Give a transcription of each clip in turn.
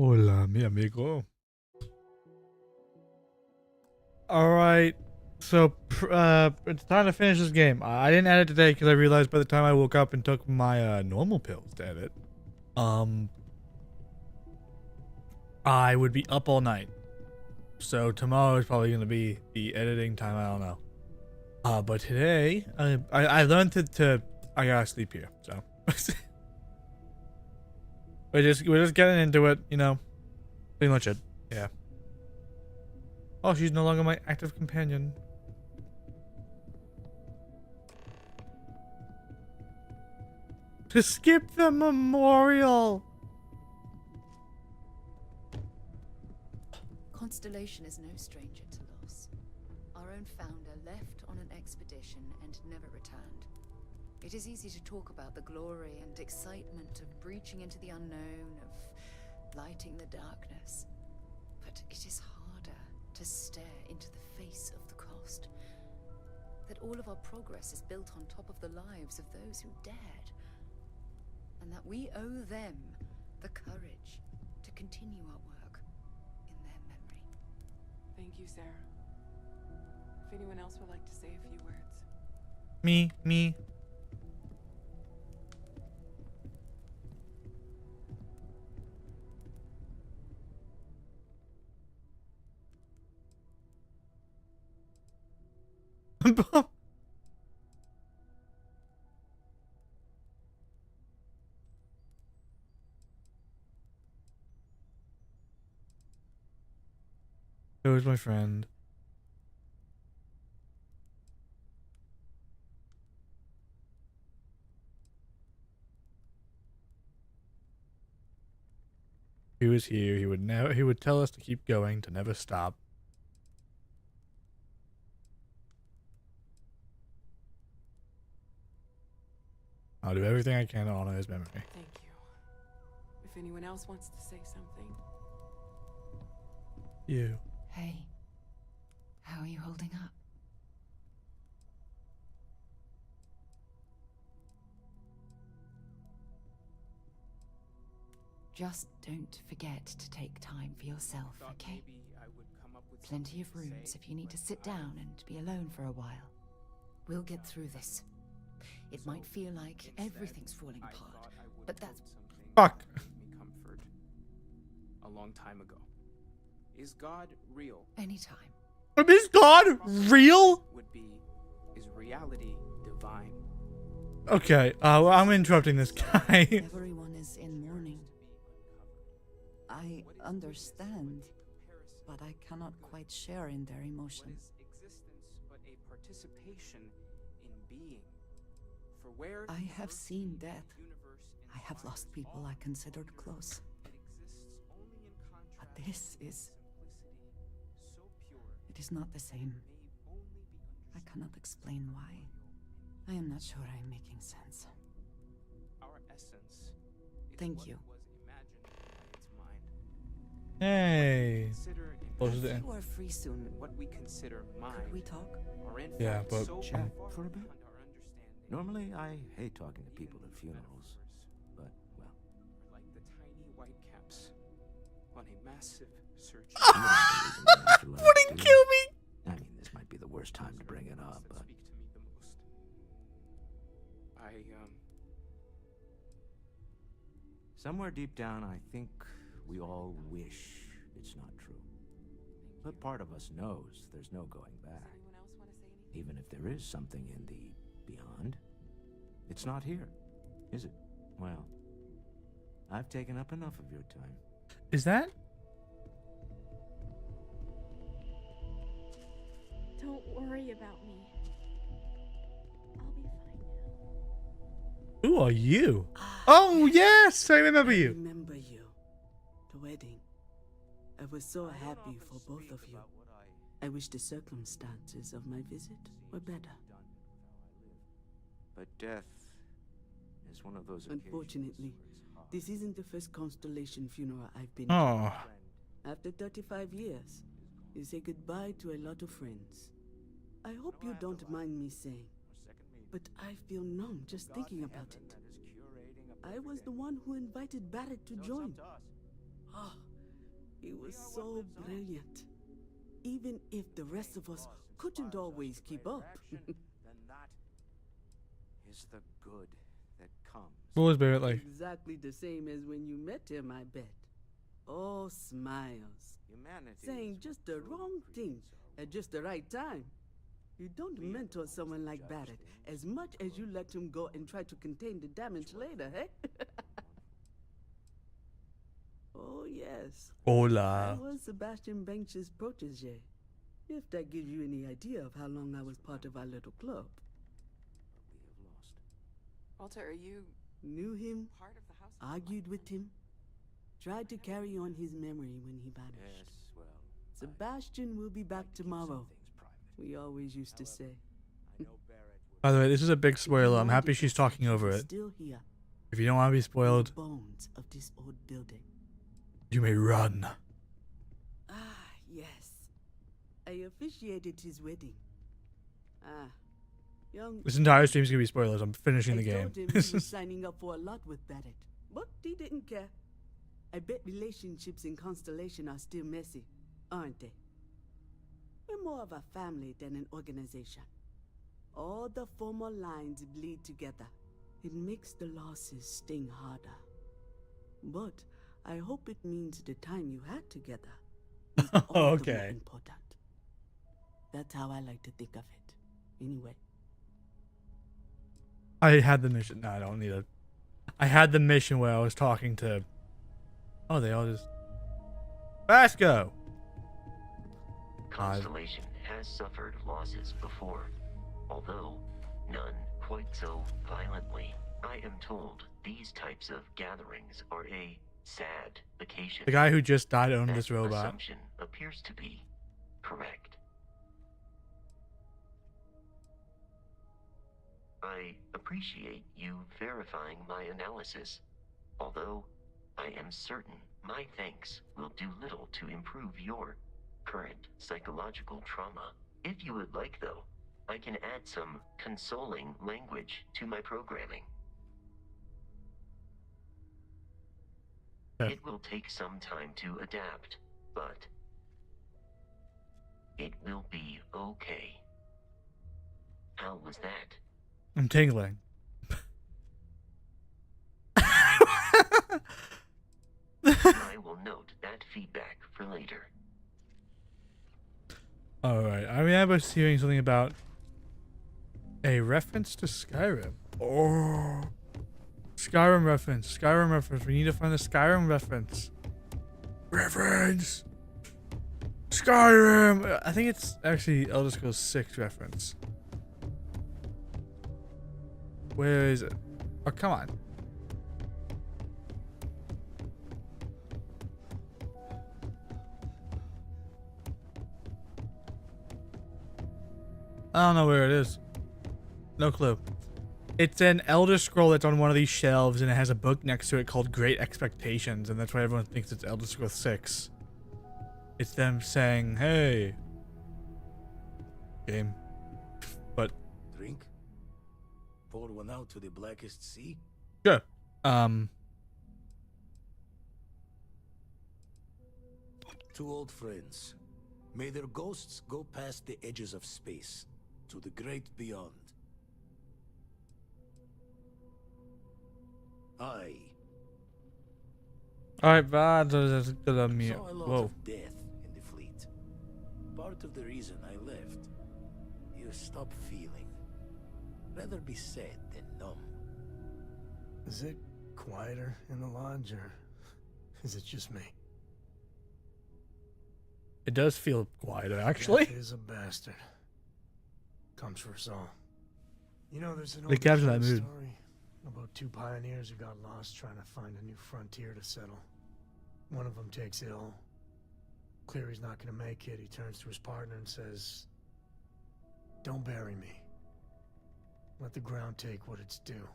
Hola, mi amigo. Alright, so it's time to finish this game. I didn't edit today because I realized by the time I woke up and took my normal pills to edit, um, I would be up all night. So tomorrow is probably gonna be the editing time. I don't know. But today, I learned to I gotta sleep here. So we're just getting into it. You know, pretty much it. Yeah. Oh, she's no longer my active companion. To skip the memorial. Constellation is no stranger to loss. Our own founder left on an expedition and never returned. It is easy to talk about the glory and excitement of breaching into the unknown, of lighting the darkness. But it is harder to stare into the face of the cost. That all of our progress is built on top of the lives of those who dared. And that we owe them the courage to continue our work in their memory. Thank you, Sarah. If anyone else would like to say a few words. Me. Who's my friend? He was here. He would tell us to keep going, to never stop. I'll do everything I can to honor his memory. Thank you. If anyone else wants to say something. You. Hey, how are you holding up? Just don't forget to take time for yourself, okay? Plenty of rooms if you need to sit down and be alone for a while. We'll get through this. It might feel like everything's falling apart, but that's... Fuck. Comfort a long time ago. Is God real? Anytime. Is God real? Would be, is reality divine? Okay, well, I'm interrupting this guy. Everyone is in mourning. I understand, but I cannot quite share in their emotion. What is existence but a participation in being? For where I have the seen death. universe I have lost people I considered close. it exists only in contrast But this is... simplicity, so pure, it is not the same. may only be I cannot explain why. I am not sure I'm making sense. our essence. Is Thank what you. Was imagined by its mind. Hey. Consider Close in it in. You are free soon. what we consider mind. Could we talk? Are in Yeah, fact but- so Chat far for a bit? beyond our understanding. Normally, I hate talking to people at funerals, but, well, We're like the tiny white caps on a massive search. you don't believe in the afterlife, Wouldn't do kill you? me. I mean, this might be the worst time to bring it up, but Speak to me the most. somewhere deep down, I think we all wish it's not true. But part of us knows there's no going back. Anyone else want to say anything? Even if there is something in the beyond, it's not here, is it? Well, I've taken up enough of your time. Is that? Don't worry about me. I'll be fine now. Who are you? Oh yes, I remember you. Remember you. The wedding. I was so happy for both of you. I wish the circumstances of my visit were better. But death is one of those occasions Unfortunately, where it's hard. this isn't the first Constellation funeral I've been Oh, to. After 35 years, you say goodbye to a lot of friends. I hope you don't mind me saying, but I feel numb just thinking about it. I was the one who invited Barrett to join. Oh, He was so brilliant. Even if the rest of us couldn't always keep up. Then that is the good that comes. What was Barrett like? Exactly the same as when you met him, I bet. Oh, smiles. Humanity Saying is just what the truly wrong thing creates our at just the right time. You don't We are the mentor ones someone that like judge Barrett things as much as you let him go and try to contain the damage later, eh? Oh, yes. I Hola. was Sebastian Banks's protege. If that gives you any idea of how long I was part of our little club. we have lost. Walter, are you Knew him, part of the house? argued with him, tried to carry on his memory when he vanished. Yes, well, Sebastian will be back I'd keep some tomorrow. things private. We always used to say. I know Barrett would. By the way, this is a big If you spoiler. I'm happy wanted she's to talking say over he was it. Still here. If you don't want to be in the spoiled, bones of this old building. you may run. Ah, yes. I officiated his wedding. Ah, young. This entire stream's gonna be spoilers. I'm finishing the I game. told him he was signing up for a lot with Barrett, but he didn't care. I bet relationships in Constellation are still messy, aren't they? We're more of a family than an organization. All the former lines bleed together. It makes the losses sting harder. But I hope it means the time you had together is all the more Okay. important. That's how I like to think of it. Anyway. I had the mission. No, I don't need it. I had the mission where I was talking to. Oh, they all just. Vasco! Constellation has suffered losses before, although none quite so violently. I am told these types of gatherings are a sad occasion. The guy who just died owned That this robot. assumption appears to be correct. I appreciate you verifying my analysis, although I am certain my thanks will do little to improve your current psychological trauma. If you would like, though, I can add some consoling language to my programming. Okay. It will take some time to adapt, but it will be okay. How was that? I'm tingling. I will note that feedback for later. Alright, I remember hearing something about a reference to Skyrim. Oh, Skyrim reference. Skyrim reference. We need to find the Skyrim reference. Reference! Skyrim! I think it's actually Elder Scrolls 6 reference. Where is it? Oh, come on. I don't know where it is. No clue. It's an Elder Scroll that's on one of these shelves, and it has a book next to it called Great Expectations, and that's why everyone thinks it's Elder Scrolls 6. It's them saying, hey. Game. But, Drink? Pour one out to the blackest sea? sure. Two old friends. May their ghosts go past the edges of space, to the great beyond. I Alright, bad. saw a lot Whoa. of death in the fleet. Part of the reason I left. You stop feeling. Rather be sad than numb. Is it quieter in the lodge, or is it just me? It does feel quieter, actually. Death is a bastard. Comes for us all. You know, there's an They capture that old mood. story about two pioneers who got lost trying to find a new frontier to settle. One of them takes ill. Clear he's not gonna make it. He turns to his partner and says, "Don't bury me. Let the ground take what it's due.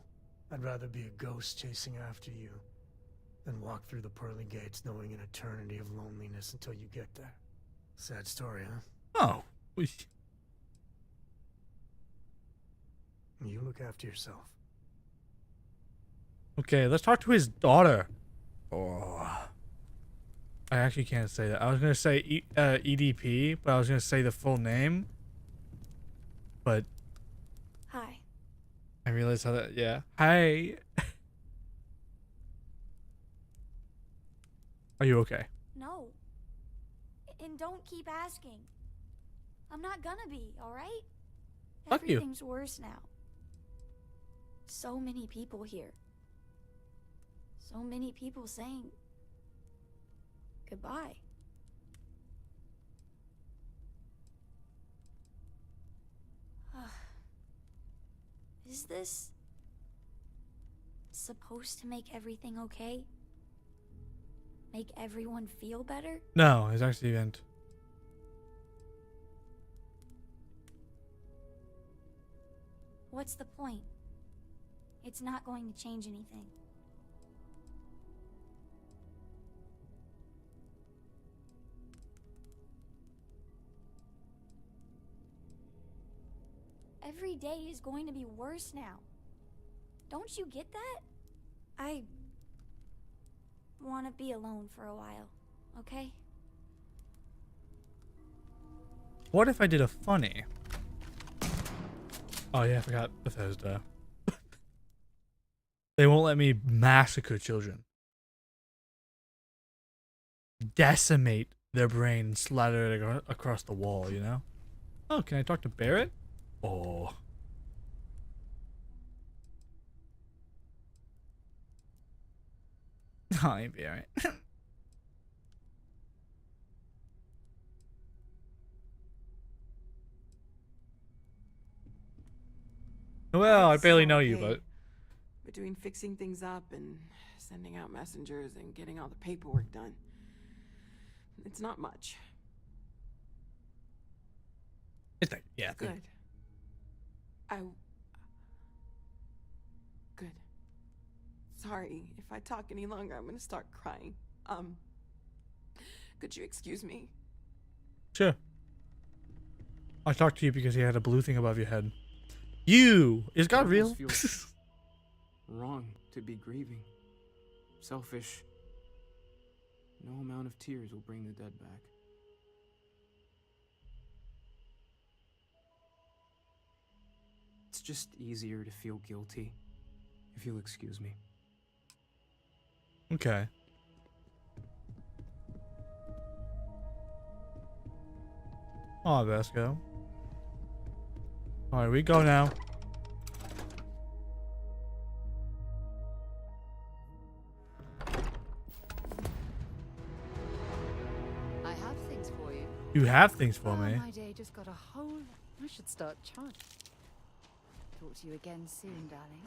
I'd rather be a ghost chasing after you than walk through the pearly gates knowing an eternity of loneliness until you get there." Sad story, huh? Oh. You look after yourself. Okay, let's talk to his daughter. Oh. I actually can't say that. I was gonna say EDP, but I was gonna say the full name. But Hi. I realized how that. Yeah. Hi. Are you okay? No. And don't keep asking. I'm not gonna be, alright? Fuck you. Everything's worse now. So many people here. So many people saying goodbye. Is this supposed to make everything okay? Make everyone feel better? No, it's actually the event. What's the point? It's not going to change anything. Every day is going to be worse now. Don't you get that? I want to be alone for a while, okay? What if I did a funny? Oh yeah, I forgot Bethesda. They won't let me massacre children. Decimate their brain and slather it across the wall, you know? Oh, can I talk to Barrett? Oh. Hi, Barrett. Well, I barely know you, but... Between fixing things up and sending out messengers and getting all the paperwork done, it's not much. It's like, yeah. Good. Good. Sorry, if I talk any longer, I'm gonna start crying. Could you excuse me? Sure. I talked to you because you had a blue thing above your head. You! Is God real? Feels wrong to be grieving. Selfish. No amount of tears will bring the dead back. It's just easier to feel guilty, if you'll excuse me. Okay. Oh, let's go. Alright, we go now. I have things for you. You have things for me. My day just got a whole... I should start charting. Talk to you again soon, darling.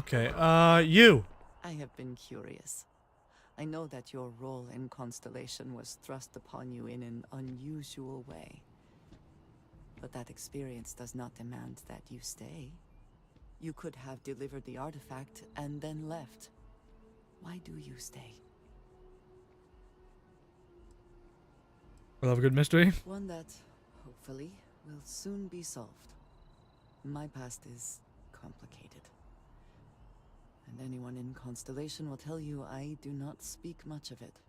Okay, you. I have been curious. I know that your role in Constellation was thrust upon you in an unusual way. But that experience does not demand that you stay. You could have delivered the artifact and then left. Why do you stay? We'll have a good mystery. One that, hopefully, will soon be solved. My past is complicated. And anyone in Constellation will tell you I do not speak much of it.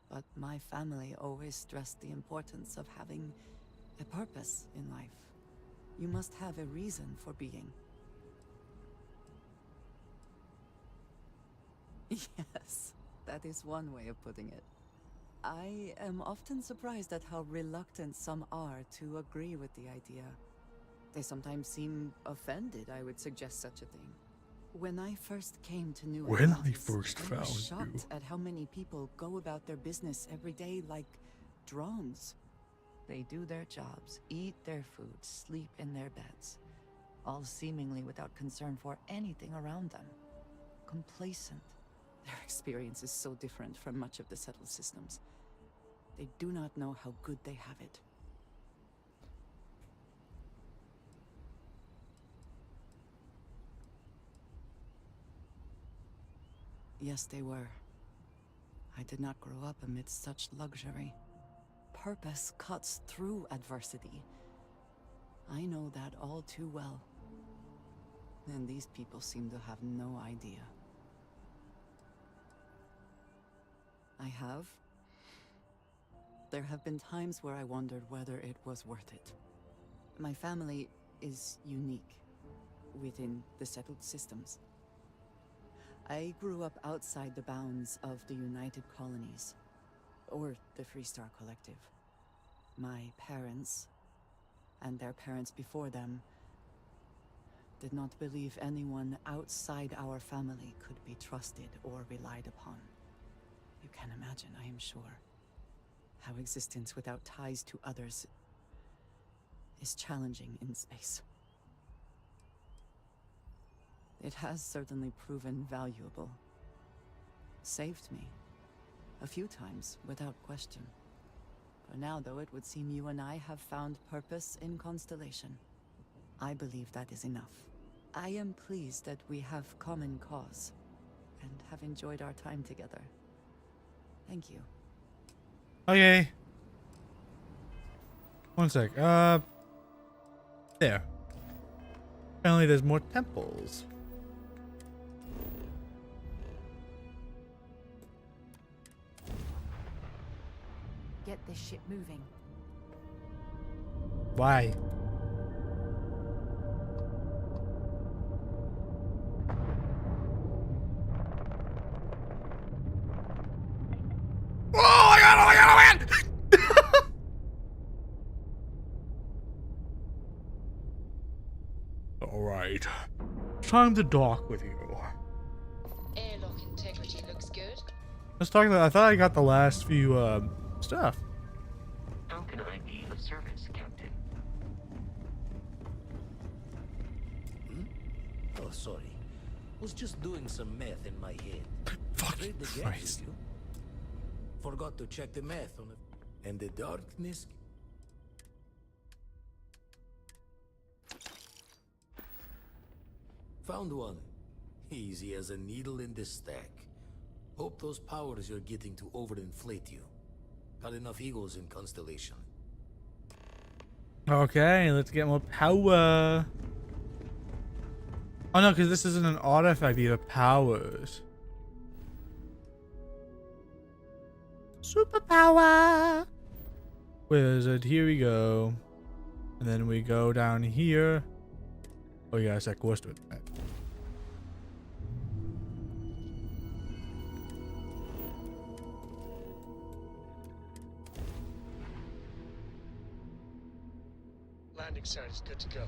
But my family always stressed the importance of having a purpose in life. You must have a reason for being. Yes, that is one way of putting it. I am often surprised at how reluctant some are to agree with the idea. They sometimes seem offended I would suggest such a thing. When I first came to New When I Atlantis, first I found was shocked you. at how many people go about their business every day like drones. They do their jobs, eat their food, sleep in their beds, all seemingly without concern for anything around them. Complacent. Their experience is so different from much of the settled systems. They do not know how good they have it. Yes, they were. I did not grow up amidst such luxury. Purpose cuts through adversity. I know that all too well. And these people seem to have no idea. I have there have been times where I wondered whether it was worth it. My family is unique within the settled systems. I grew up outside the bounds of the United Colonies, or the Freestar Collective. My parents, and their parents before them, did not believe anyone outside our family could be trusted or relied upon. You can imagine, I am sure, how existence without ties to others is challenging in space. It has certainly proven valuable. Saved me. A few times, without question. For now, though, it would seem you and I have found purpose in Constellation. I believe that is enough. I am pleased that we have common cause, and have enjoyed our time together. Thank you. Okay. One sec. There. Apparently there's more temples. Get this ship moving. Why? Oh my god, oh my god, oh my god! Alright. Time to dock with you. Airlock integrity looks good. Let's talk about, I thought I got the last few stuff. How can I be of service, Captain? Oh, sorry. Was just doing some math in my head. Fucking Afraid to get Christ. with you. Forgot to check the math on it. And the darkness. Found one. Easy as a needle in the stack. Hope those powers you're getting to overinflate you. Got enough egos in Constellation. Okay, let's get more power. Oh no, because this isn't an artifact, these are powers. Superpower! Where is it? Here we go. And then we go down here. Oh yeah, it's that course to it. Right. Landing site is good to go.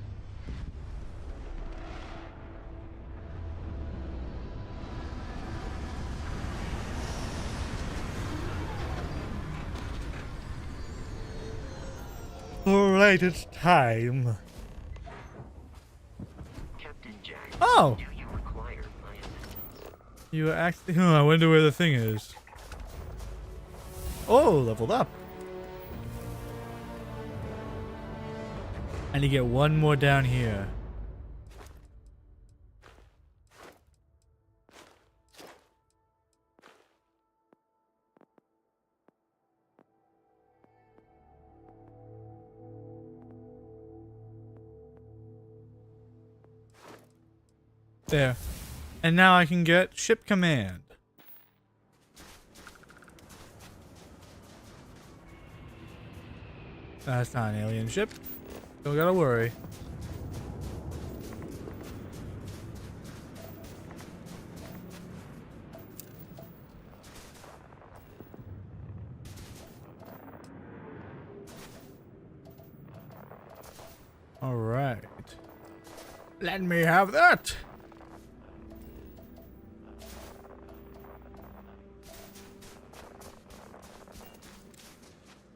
Alright, it's time. Captain Jack, Oh! do you require my assistance? You actually. Oh, I wonder where the thing is. Oh, leveled up. And you get one more down here. There. And now I can get ship command. That's not an alien ship. Don't gotta worry. All right. Let me have that.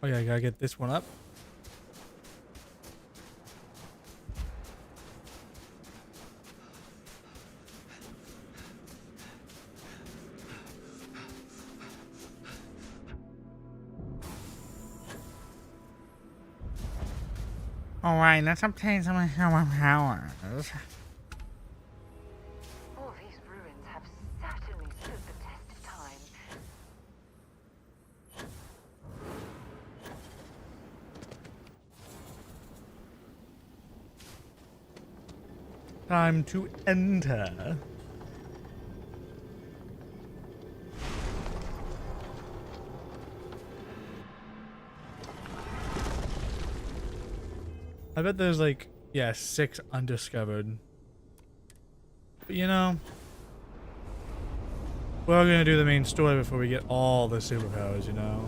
Oh yeah, I gotta get this one up. Alright, let's obtain some powers. All these ruins have certainly stood the test of time. Time to enter. I bet there's like, yeah, 6 undiscovered. But you know, we're gonna do the main story before we get all the superpowers, you know?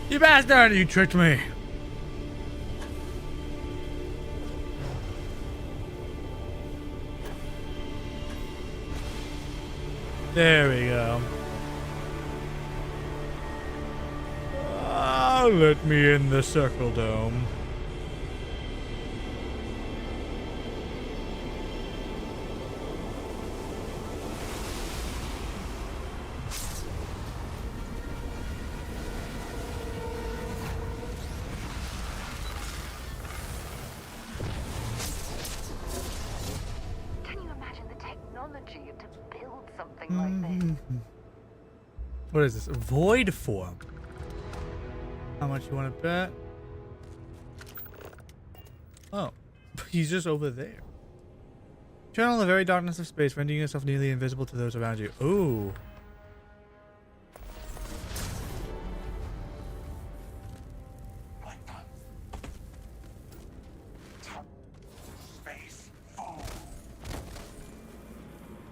You bastard! You tricked me! There we go. Let me in the circle dome. What is this? Void form. How much you want to bet? Oh, he's just over there. Channel the very darkness of space, rendering yourself nearly invisible to those around you. Ooh.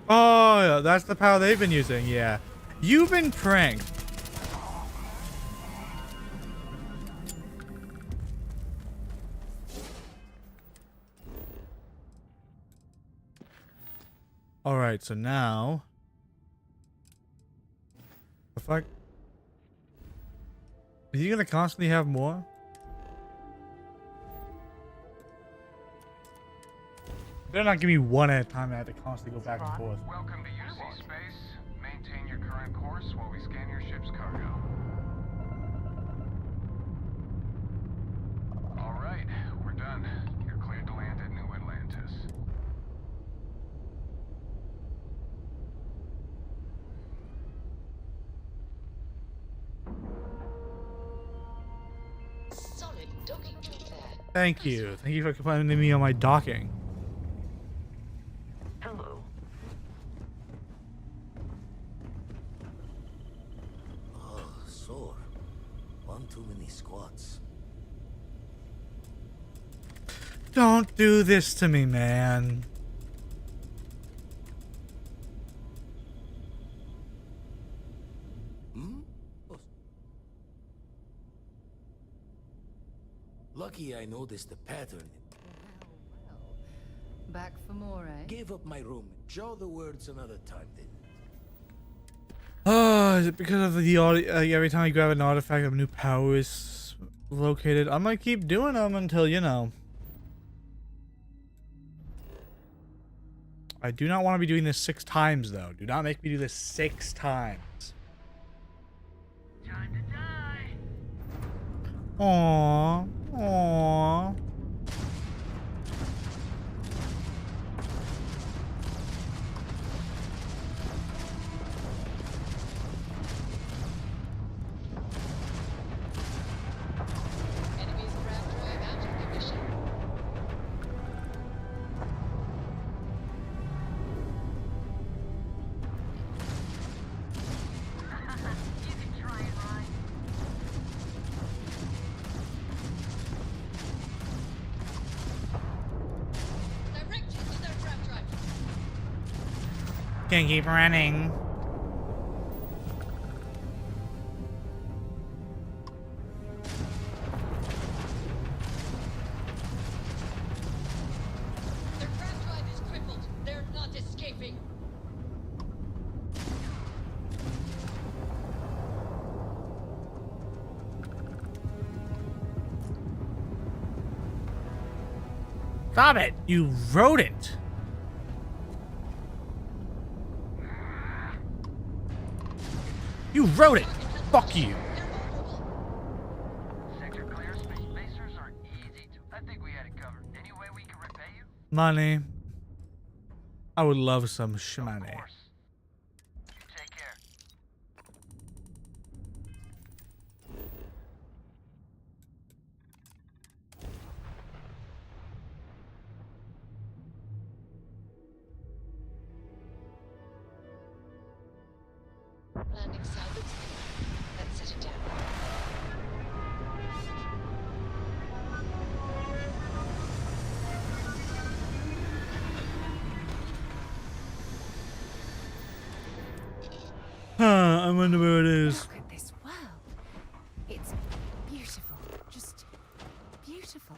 Oh, yeah, that's the power they've been using. Yeah. You've been pranked. All right, so now, the fuck? Are you gonna constantly have more? They're not giving me one at a time. I have to constantly go back and forth. Welcome to UC space. Maintain your current course while we scan your ship's cargo. All right, we're done. You're cleared to land at New Atlantis. Solid docking job there. Thank you. Thank you for complimenting me on my docking. Hello. Oh, sore. One too many squats. Don't do this to me, man. Hmm? Oh. Lucky I noticed the pattern. Back for more, eh? Gave up my room. Jaw the words another time then. Oh, is it because of the audio? Every time I grab an artifact, a new power is located. I'm gonna keep doing them until, you know. I do not want to be doing this 6 times, though. Do not make me do this 6 times. Time to die. Aww. Aww. Enemy's ground drive out of commission. You can try it, right? Directions to their ground drive. Can't keep running. Their ground drive is crippled. They're not escaping. Stop it, you rodent. You rodent. Fuck you. They're more Money. I would love some shmoney. Take care. Landing south of City. Let's set it down. Huh, I wonder where it is. Look at this world. It's beautiful. Just beautiful.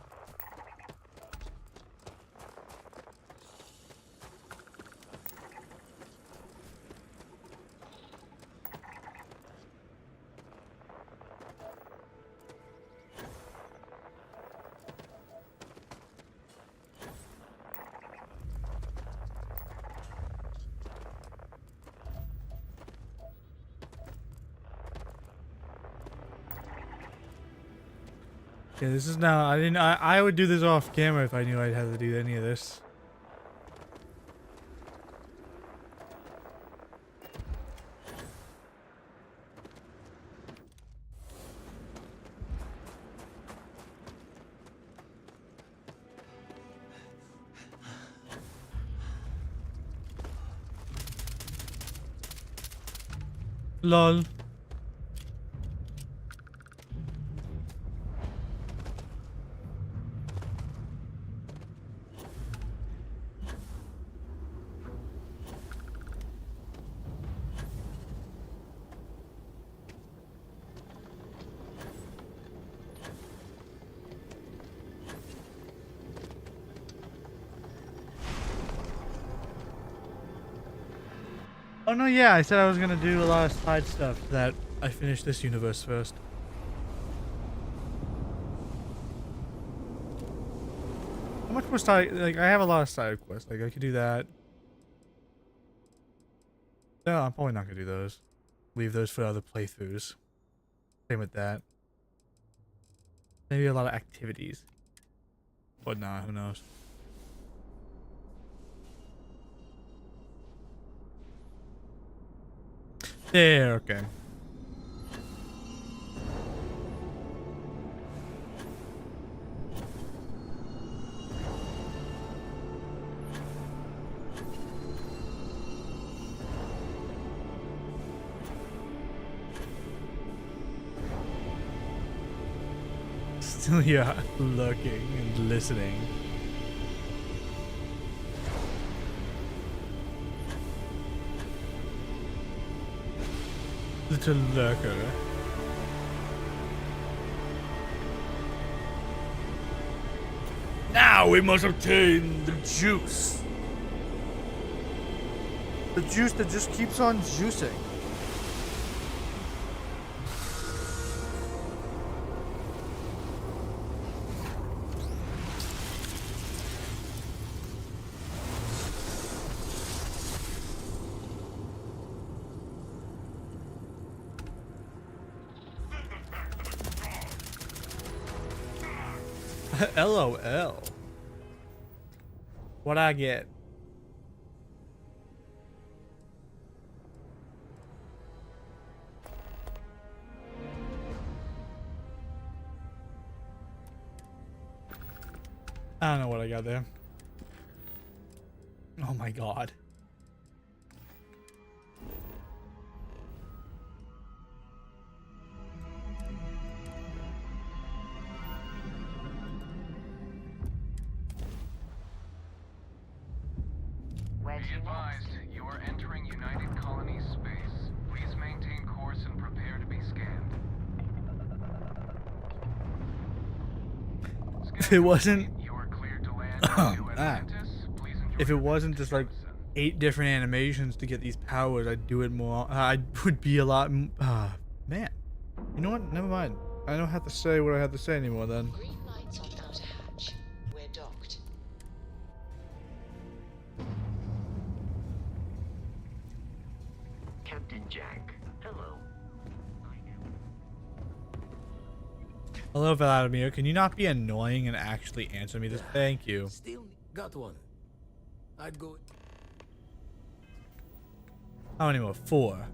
Okay, this is now. I would do this off camera if I knew I'd have to do any of this. Lol. Oh no, yeah, I said I was gonna do a lot of side stuff that I finished this universe first. How much more side, like, I have a lot of side quests, like, I could do that. No, I'm probably not gonna do those. Leave those for other playthroughs. Same with that. Maybe a lot of activities. But nah, who knows. There, okay. Still here, looking and listening. Little lurker. Now we must obtain the juice. The juice that just keeps on juicing. LOL. What I get? I don't know what I got there. Oh my god. Be advised, you are entering United Colonies space. Please maintain course and prepare to be scanned. If it wasn't You are cleared to land on New Atlantis. Please enjoy if it your wasn't just like 8 different animations to get these powers, I'd do it more. I would be a lot. Man, you know what? Never mind. I don't have to say what I have to say anymore. Then. Green lights on outer hatch. We're docked. Captain Jack, hello. Hello, Vladimir. Can you not be annoying and actually answer me this? Thank you. Still got one. I'd go. How many more? 4.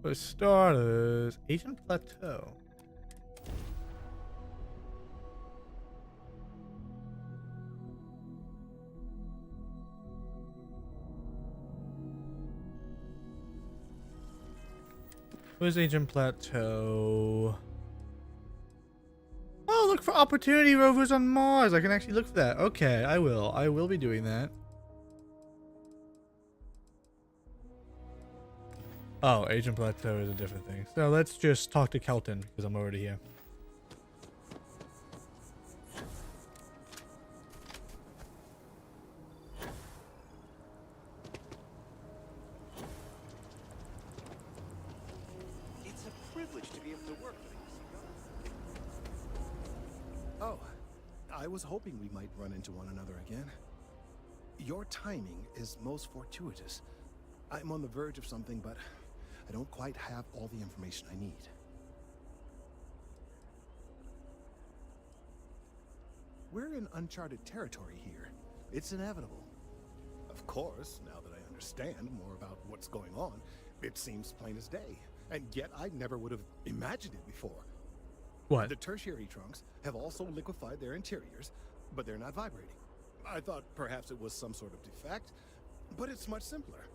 For starters, Agent Plateau. Where's Agent Plateau? Oh, look for opportunity rovers on Mars. I can actually look for that. Okay, I will. I will be doing that. Oh, Agent Plateau is a different thing. So let's just talk to Kelton because I'm already here. It's a privilege to be able to work with you. Oh, I was hoping we might run into one another again. Your timing is most fortuitous. I'm on the verge of something, but I don't quite have all the information I need. We're in uncharted territory here. It's inevitable. Of course, now that I understand more about what's going on, it seems plain as day. And yet I never would have imagined it before. What? The tertiary trunks have also liquefied their interiors, but they're not vibrating. I thought perhaps it was some sort of defect, but it's much simpler.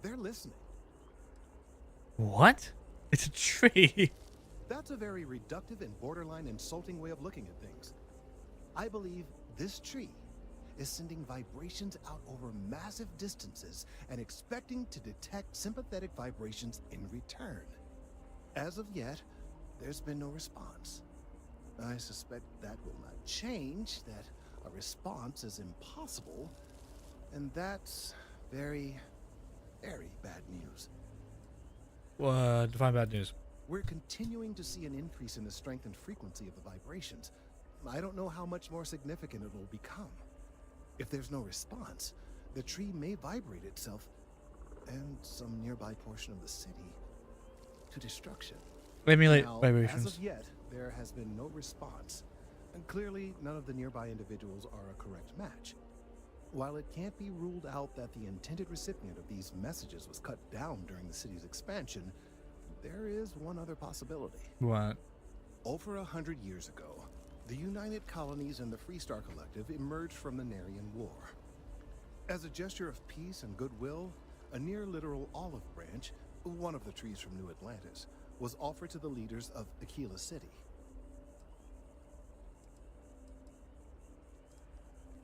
They're listening. What? It's a tree. That's a very reductive and borderline insulting way of looking at things. I believe this tree is sending vibrations out over massive distances and expecting to detect sympathetic vibrations in return. As of yet, there's been no response. I suspect that will not change, that a response is impossible, and that's very, very bad news. Define bad news. We're continuing to see an increase in the strength and frequency of the vibrations. I don't know how much more significant it will become. If there's no response, the tree may vibrate itself and some nearby portion of the city to destruction. Emulate Now, vibrations. as of yet, there has been no response. And clearly, none of the nearby individuals are a correct match. While it can't be ruled out that the intended recipient of these messages was cut down during the city's expansion, there is one other possibility. What? Over 100 years ago, the United Colonies and the Freestar Collective emerged from the Narian War. As a gesture of peace and goodwill, a near-literal olive branch, one of the trees from New Atlantis, was offered to the leaders of Aquila City.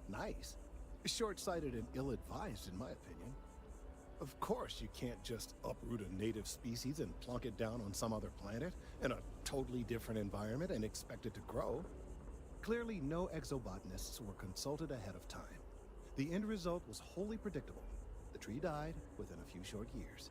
Nice. Short-sighted and ill-advised, in my opinion. Of course, you can't just uproot a native species and plunk it down on some other planet in a totally different environment and expect it to grow. Clearly, no exobotanists were consulted ahead of time. The end result was wholly predictable. The tree died within a few short years.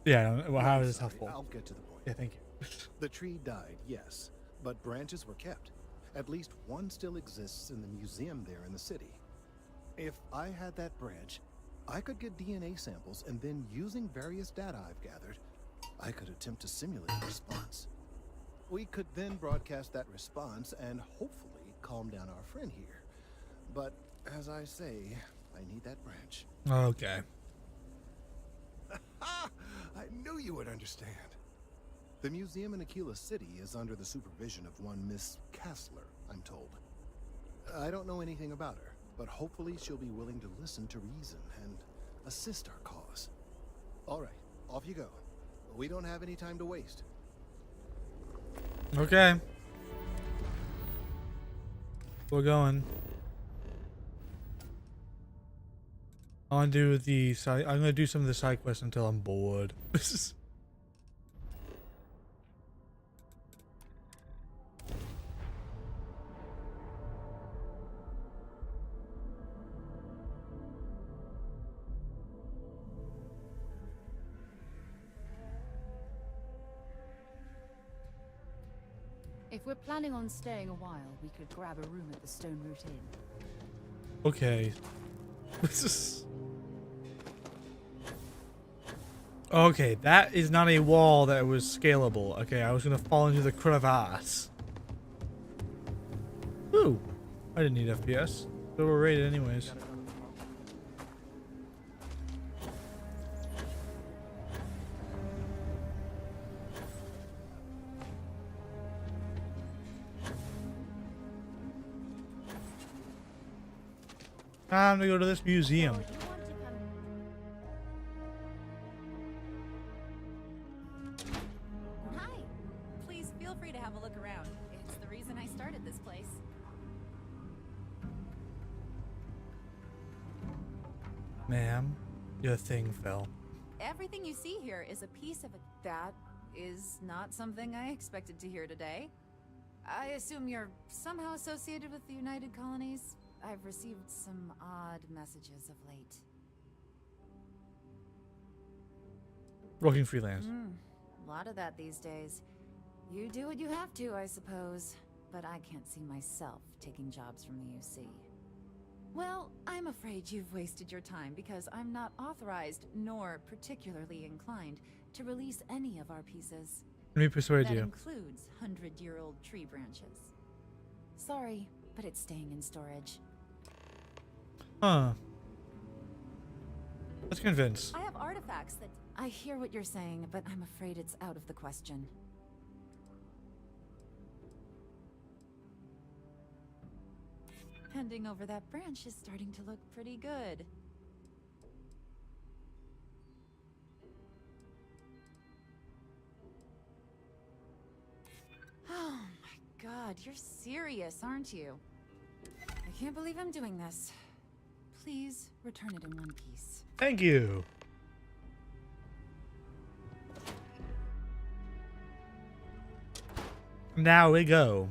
Yeah, well, how is this helpful? I'll get to the point. Yeah, thank you. The tree died, yes, but branches were kept. At least one still exists in the museum there in the city. If I had that branch, I could get DNA samples, and then using various data I've gathered, I could attempt to simulate a response. We could then broadcast that response and hopefully calm down our friend here. But as I say, I need that branch. Okay. I knew you would understand. The museum in Aquila City is under the supervision of one Miss Kessler, I'm told. I don't know anything about her, but hopefully she'll be willing to listen to reason and assist our cause. All right, off you go. We don't have any time to waste. Okay. We're going. I want to do the side. I'm gonna do some of the side quests until I'm bored. This is. If we're planning on staying a while, we could grab a room at the Stone Root Inn. Okay. This is. Okay, that is not a wall that was scalable. Okay, I was gonna fall into the crevasse. Ooh, I didn't need FPS. So we're rated anyways. Time to go to this museum. Hi. Please feel free to have a look around. It's the reason I started this place. Ma'am, your thing fell. Everything you see here is a piece of it. That is not something I expected to hear today. I assume you're somehow associated with the United Colonies? I've received some odd messages of late. Working freelance. A lot of that these days. You do what you have to, I suppose. But I can't see myself taking jobs from the UC. Well, I'm afraid you've wasted your time because I'm not authorized nor particularly inclined to release any of our pieces. Let me persuade That you. includes 100-year-old tree branches. Sorry, but it's staying in storage. Huh. Let's convince. I have artifacts that... I hear what you're saying, but I'm afraid it's out of the question. Handing over that branch is starting to look pretty good. Oh my god, you're serious, aren't you? I can't believe I'm doing this. Please return it in one piece. Thank you. Now we go.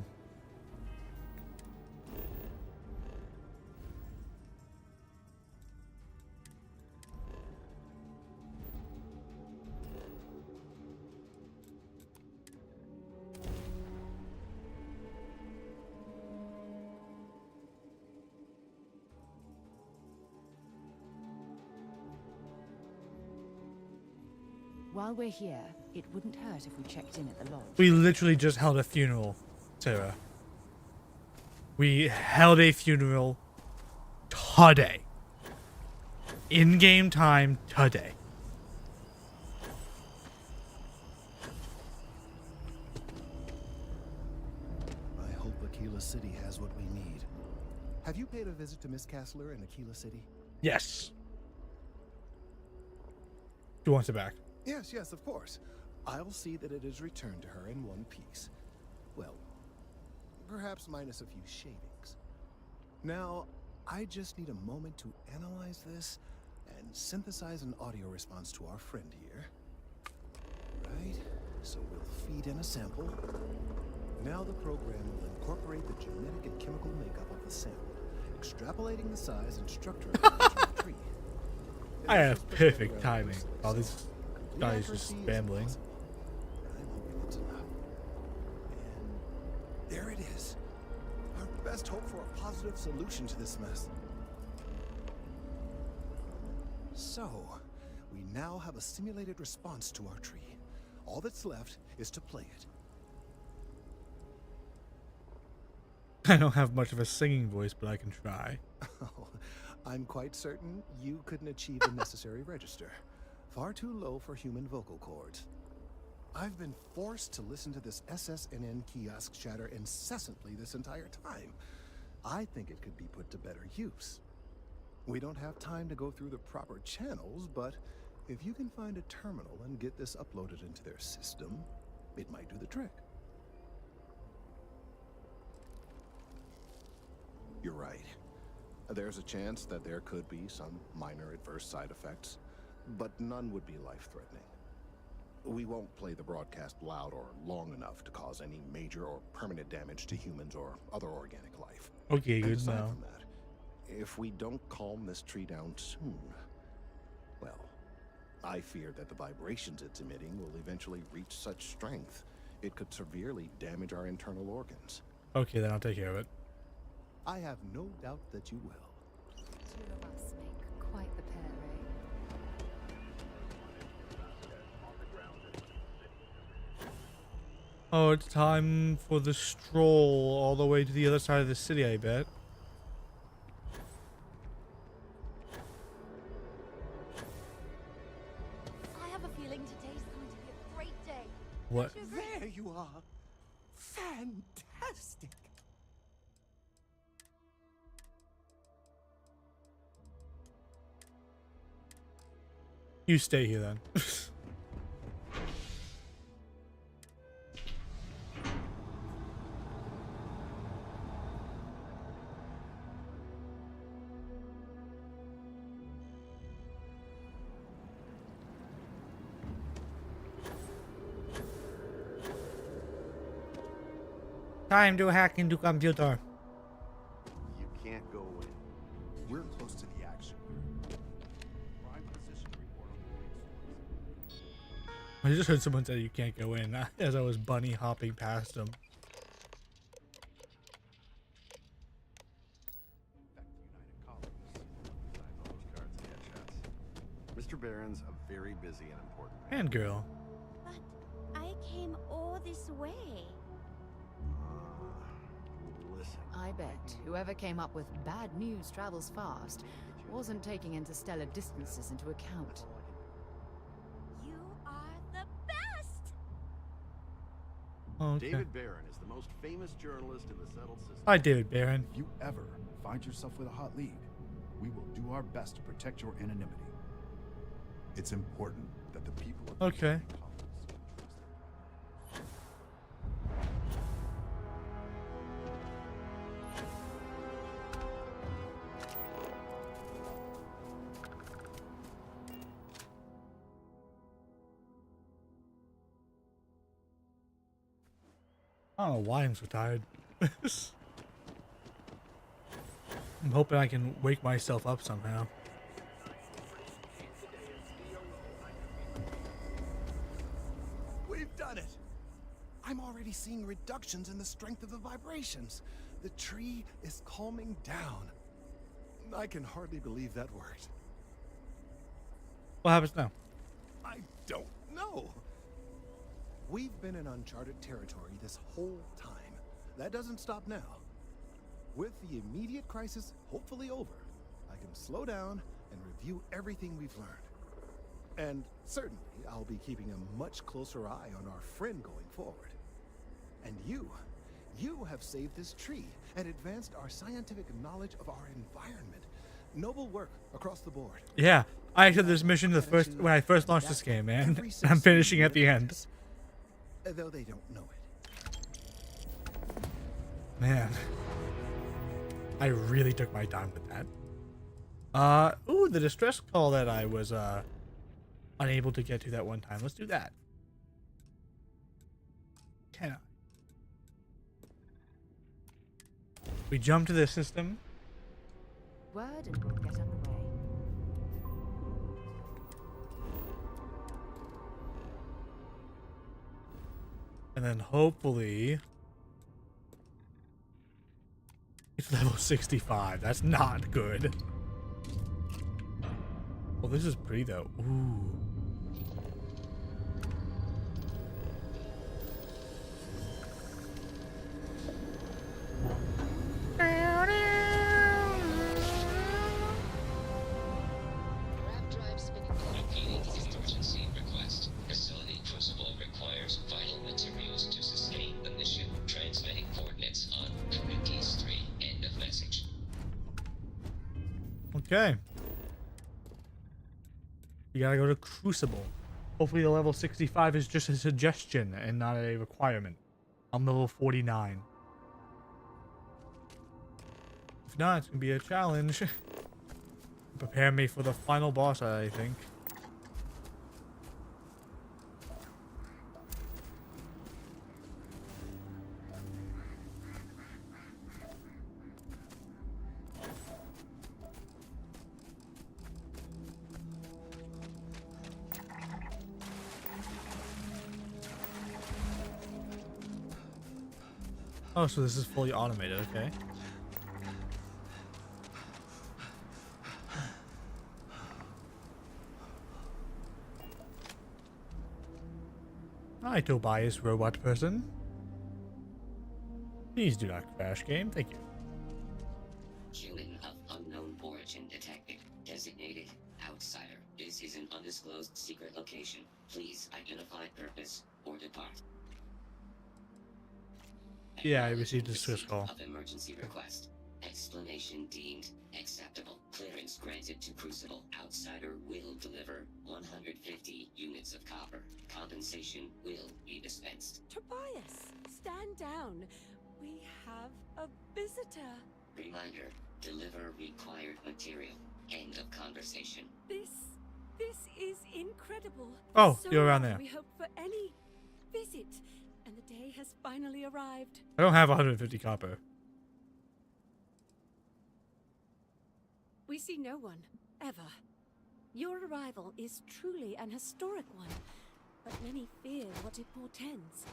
While we're here, it wouldn't hurt if we checked in at the lodge. We literally just held a funeral, Sarah. We held a funeral today. In-game time today. I hope Aquila City has what we need. Have you paid a visit to Miss Castler in Aquila City? Yes. She wants it back. Yes, yes, of course. I'll see that it is returned to her in one piece. Well, perhaps minus a few shavings. Now, I just need a moment to analyze this and synthesize an audio response to our friend here. Right, so we'll feed in a sample. Now the program will incorporate the genetic and chemical makeup of the sample, extrapolating the size and structure of the tree. I have perfect timing. All these guys just rambling. I'm hoping it's enough. And there it is. Our best hope for a positive solution to this mess. So, we now have a simulated response to our tree. All that's left is to play it. I don't have much of a singing voice, but I can try. Oh, I'm quite certain you couldn't achieve the necessary register. Far too low for human vocal cords. I've been forced to listen to this SSNN kiosk chatter incessantly this entire time. I think it could be put to better use. We don't have time to go through the proper channels, but if you can find a terminal and get this uploaded into their system, it might do the trick. You're right. There's a chance that there could be some minor adverse side effects, but none would be life-threatening. We won't play the broadcast loud or long enough to cause any major or permanent damage to humans or other organic life. Okay, And good aside now. from that, if we don't calm this tree down soon, well, I fear that the vibrations it's emitting will eventually reach such strength it could severely damage our internal organs. Okay, then I'll take care of it. I have no doubt that you will. Two of us make quite the pair, eh? Oh, it's time for the stroll all the way to the other side of the city, I bet. I have a feeling today's going to be a great day. What? Don't you agree? There you are. Fantastic. You stay here then. Time to hack into computer. You can't go in. We're close to the action. Prime position report on the news. I just heard someone say you can't go in as I was bunny hopping past them. Mr. Barron's a very busy and important man. And girl. But I came all this way. Listen. I bet whoever came up with bad news travels fast wasn't taking interstellar distances into account. You are the best! Okay. David Barron is the most famous journalist in the settled system. Hi, David Barron. If you ever find yourself with a hot lead, we will do our best to protect your anonymity. It's important that the people of Okay. I don't know why I'm so tired. I'm hoping I can wake myself up somehow. We've done it! I'm already seeing reductions in the strength of the vibrations. The tree is calming down. I can hardly believe that worked. What happens now? I don't know. We've been in uncharted territory this whole time. That doesn't stop now. With the immediate crisis hopefully over, I can slow down and review everything we've learned. And certainly, I'll be keeping a much closer eye on our friend going forward. And you have saved this tree and advanced our scientific knowledge of our environment. Noble work across the board. Yeah, I did this mission when I first launched this game, man. I'm finishing at the end. Though they don't know it. Man. I really took my time with that. Ooh, the distress call that I was, unable to get to that one time. Let's do that. Can I? We jump to the system. Word and we'll get underway. And then hopefully it's level 65. That's not good. Well, this is pretty though. Ooh. Repeating emergency request. Facility crucible requires vital materials to sustain the mission. Transmitting coordinates on Keys 3. End of message. Okay. You gotta go to Crucible. Hopefully the level 65 is just a suggestion and not a requirement. I'm level 49. If not, it's gonna be a challenge. Prepare me for the final boss, I think. Oh, so this is fully automated, okay. Hi, Tobias, robot person. Please do not crash, game. Thank you. Human of unknown origin detected. Designated outsider. This is an undisclosed secret location. Please identify purpose or depart. Yeah, I received a Swiss call. Of emergency request. Explanation deemed acceptable. Clearance granted to Crucible. Outsider will deliver 150 units of copper. Compensation will be dispensed. Tobias, stand down. We have a visitor. Reminder, deliver required material. End of conversation. This is incredible. Oh, So you're around long there. We hoped for any visit, and the day has finally arrived. I don't have 150 copper. We see no one, ever. Your arrival is truly an historic one, but many fear what it portends.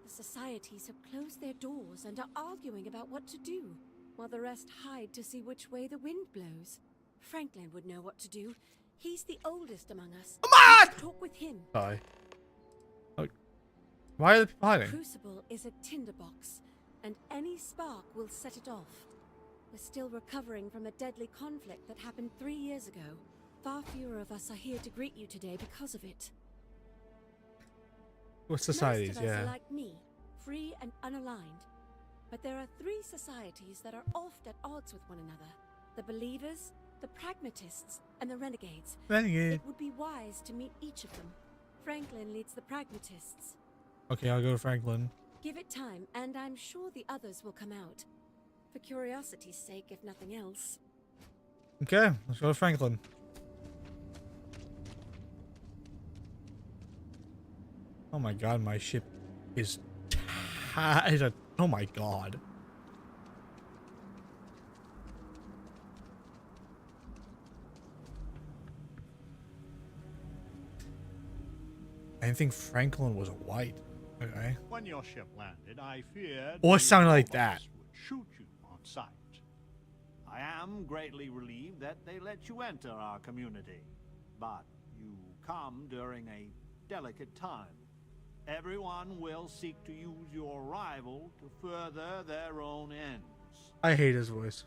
The societies have closed their doors and are arguing about what to do, while the rest hide to see which way the wind blows. Franklin would know what to do. He's the oldest among us. Come on! Talk with him. Bye. Oh. Why are the people hiding? Crucible is a tinderbox, and any spark will set it off. We're still recovering from a deadly conflict that happened 3 years ago. Far fewer of us are here to greet you today because of it. What societies? Most of us Yeah. are like me, free and unaligned. But there are 3 societies that are oft at odds with one another. The Believers, the Pragmatists, and the Renegades. Renegade. It would be wise to meet each of them. Franklin leads the Pragmatists. Okay, I'll go to Franklin. Give it time, and I'm sure the others will come out. For curiosity's sake, if nothing else. Okay, let's go to Franklin. Oh my god, my ship is oh my god. I didn't think Franklin was white. Okay. When your ship landed, I feared Or it the sounded like robots that. would shoot you on sight. I am greatly relieved that they let you enter our community, but you come during a delicate time. Everyone will seek to use your arrival to further their own ends. I hate his voice.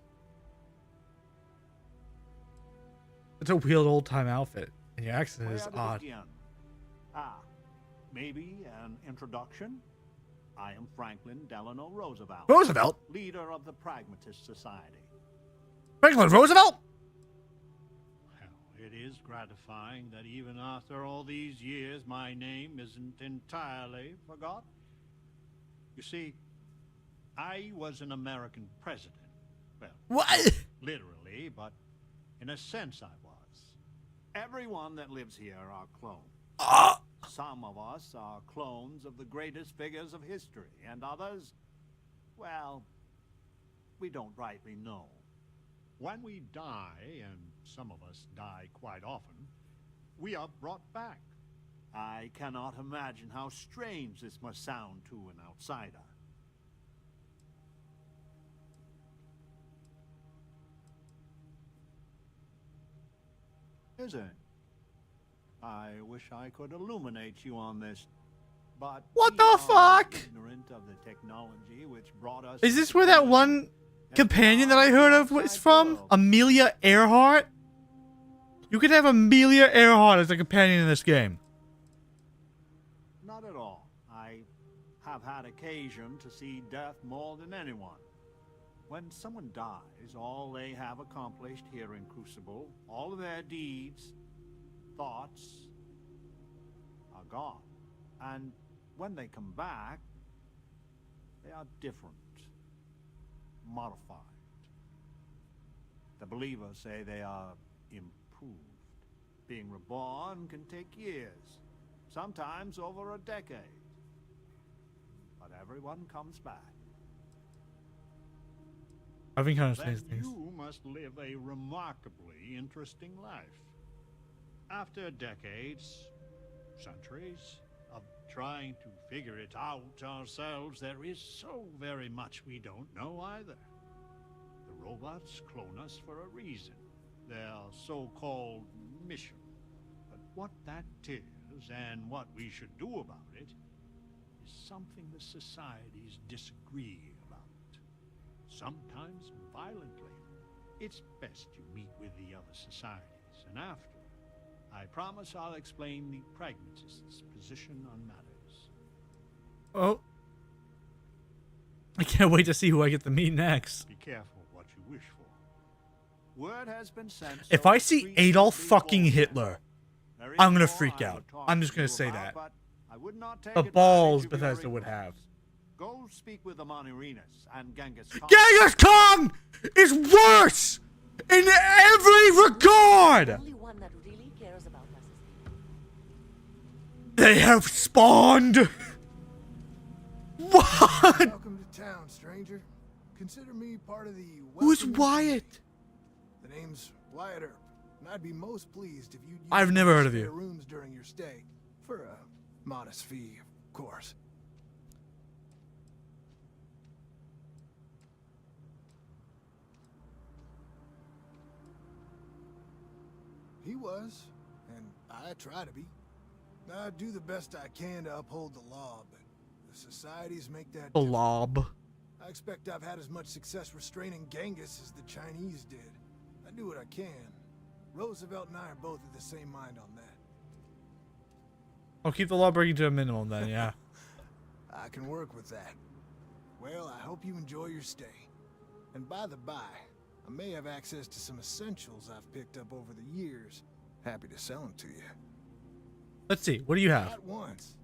It's a weird old time outfit, and your accent Where is to odd. begin? Ah, maybe an introduction? I am Franklin Delano Roosevelt. Roosevelt? Leader of the Pragmatist Society. Franklin Roosevelt? It is gratifying that even after all these years, my name isn't entirely forgotten. You see, I was an American president. Well, what? Literally, but in a sense I was. Everyone that lives here are clones. Some of us are clones of the greatest figures of history, and others, well, we don't rightly know. When we die, and some of us die quite often, we are brought back. I cannot imagine how strange this must sound to an outsider. Is it? I wish I could illuminate you on this, but what we the are fuck? ignorant of the technology which brought us. Is this where that one companion that I heard of was from? Amelia Earhart? You could have Amelia Earhart as a companion in this game. Not at all. I have had occasion to see death more than anyone. When someone dies, all they have accomplished here in Crucible, all of their deeds, thoughts, are gone. And when they come back, they are different, modified. The believers say they are improved. Being reborn can take years, sometimes over a decade. But everyone comes back. I think I Then understand things. you must live a remarkably interesting life. After decades, centuries, of trying to figure it out ourselves, there is so very much we don't know either. The robots clone us for a reason, their so-called mission. But what that is and what we should do about it is something the societies disagree about. sometimes violently. It's best you meet with the other societies, and after, I promise I'll explain the pragmatist's position on matters. Oh. I can't wait to see who I get to meet next. Be careful what you wish for. Word has been sent. If I see Adolf fucking Hitler, I'm gonna freak out. I'm just gonna say that. The balls Bethesda would have. Go speak with the Monerinas and Genghis Khan. Genghis Khan is worse in every regard. Only one that really cares about us is They have spawned. What? Welcome to town, stranger. Consider me part of the. Who's Wyatt? The name's Wyatt Earp, and I'd be most pleased if you'd use I've never heard of spare you. rooms during your stay, for a modest fee, of course. He was, and I try to be. I do the best I can to uphold the law, but the societies make that The lob. I expect I've had as much success restraining Genghis as the Chinese did. I do what I can. Roosevelt and I are both of the same mind on that. I'll keep the law breaking to a minimum then, yeah. I can work with that. Well, I hope you enjoy your stay. And by the by, I may have access to some essentials I've picked up over the years. Happy to sell them to you. Let's see. What do you have? At once.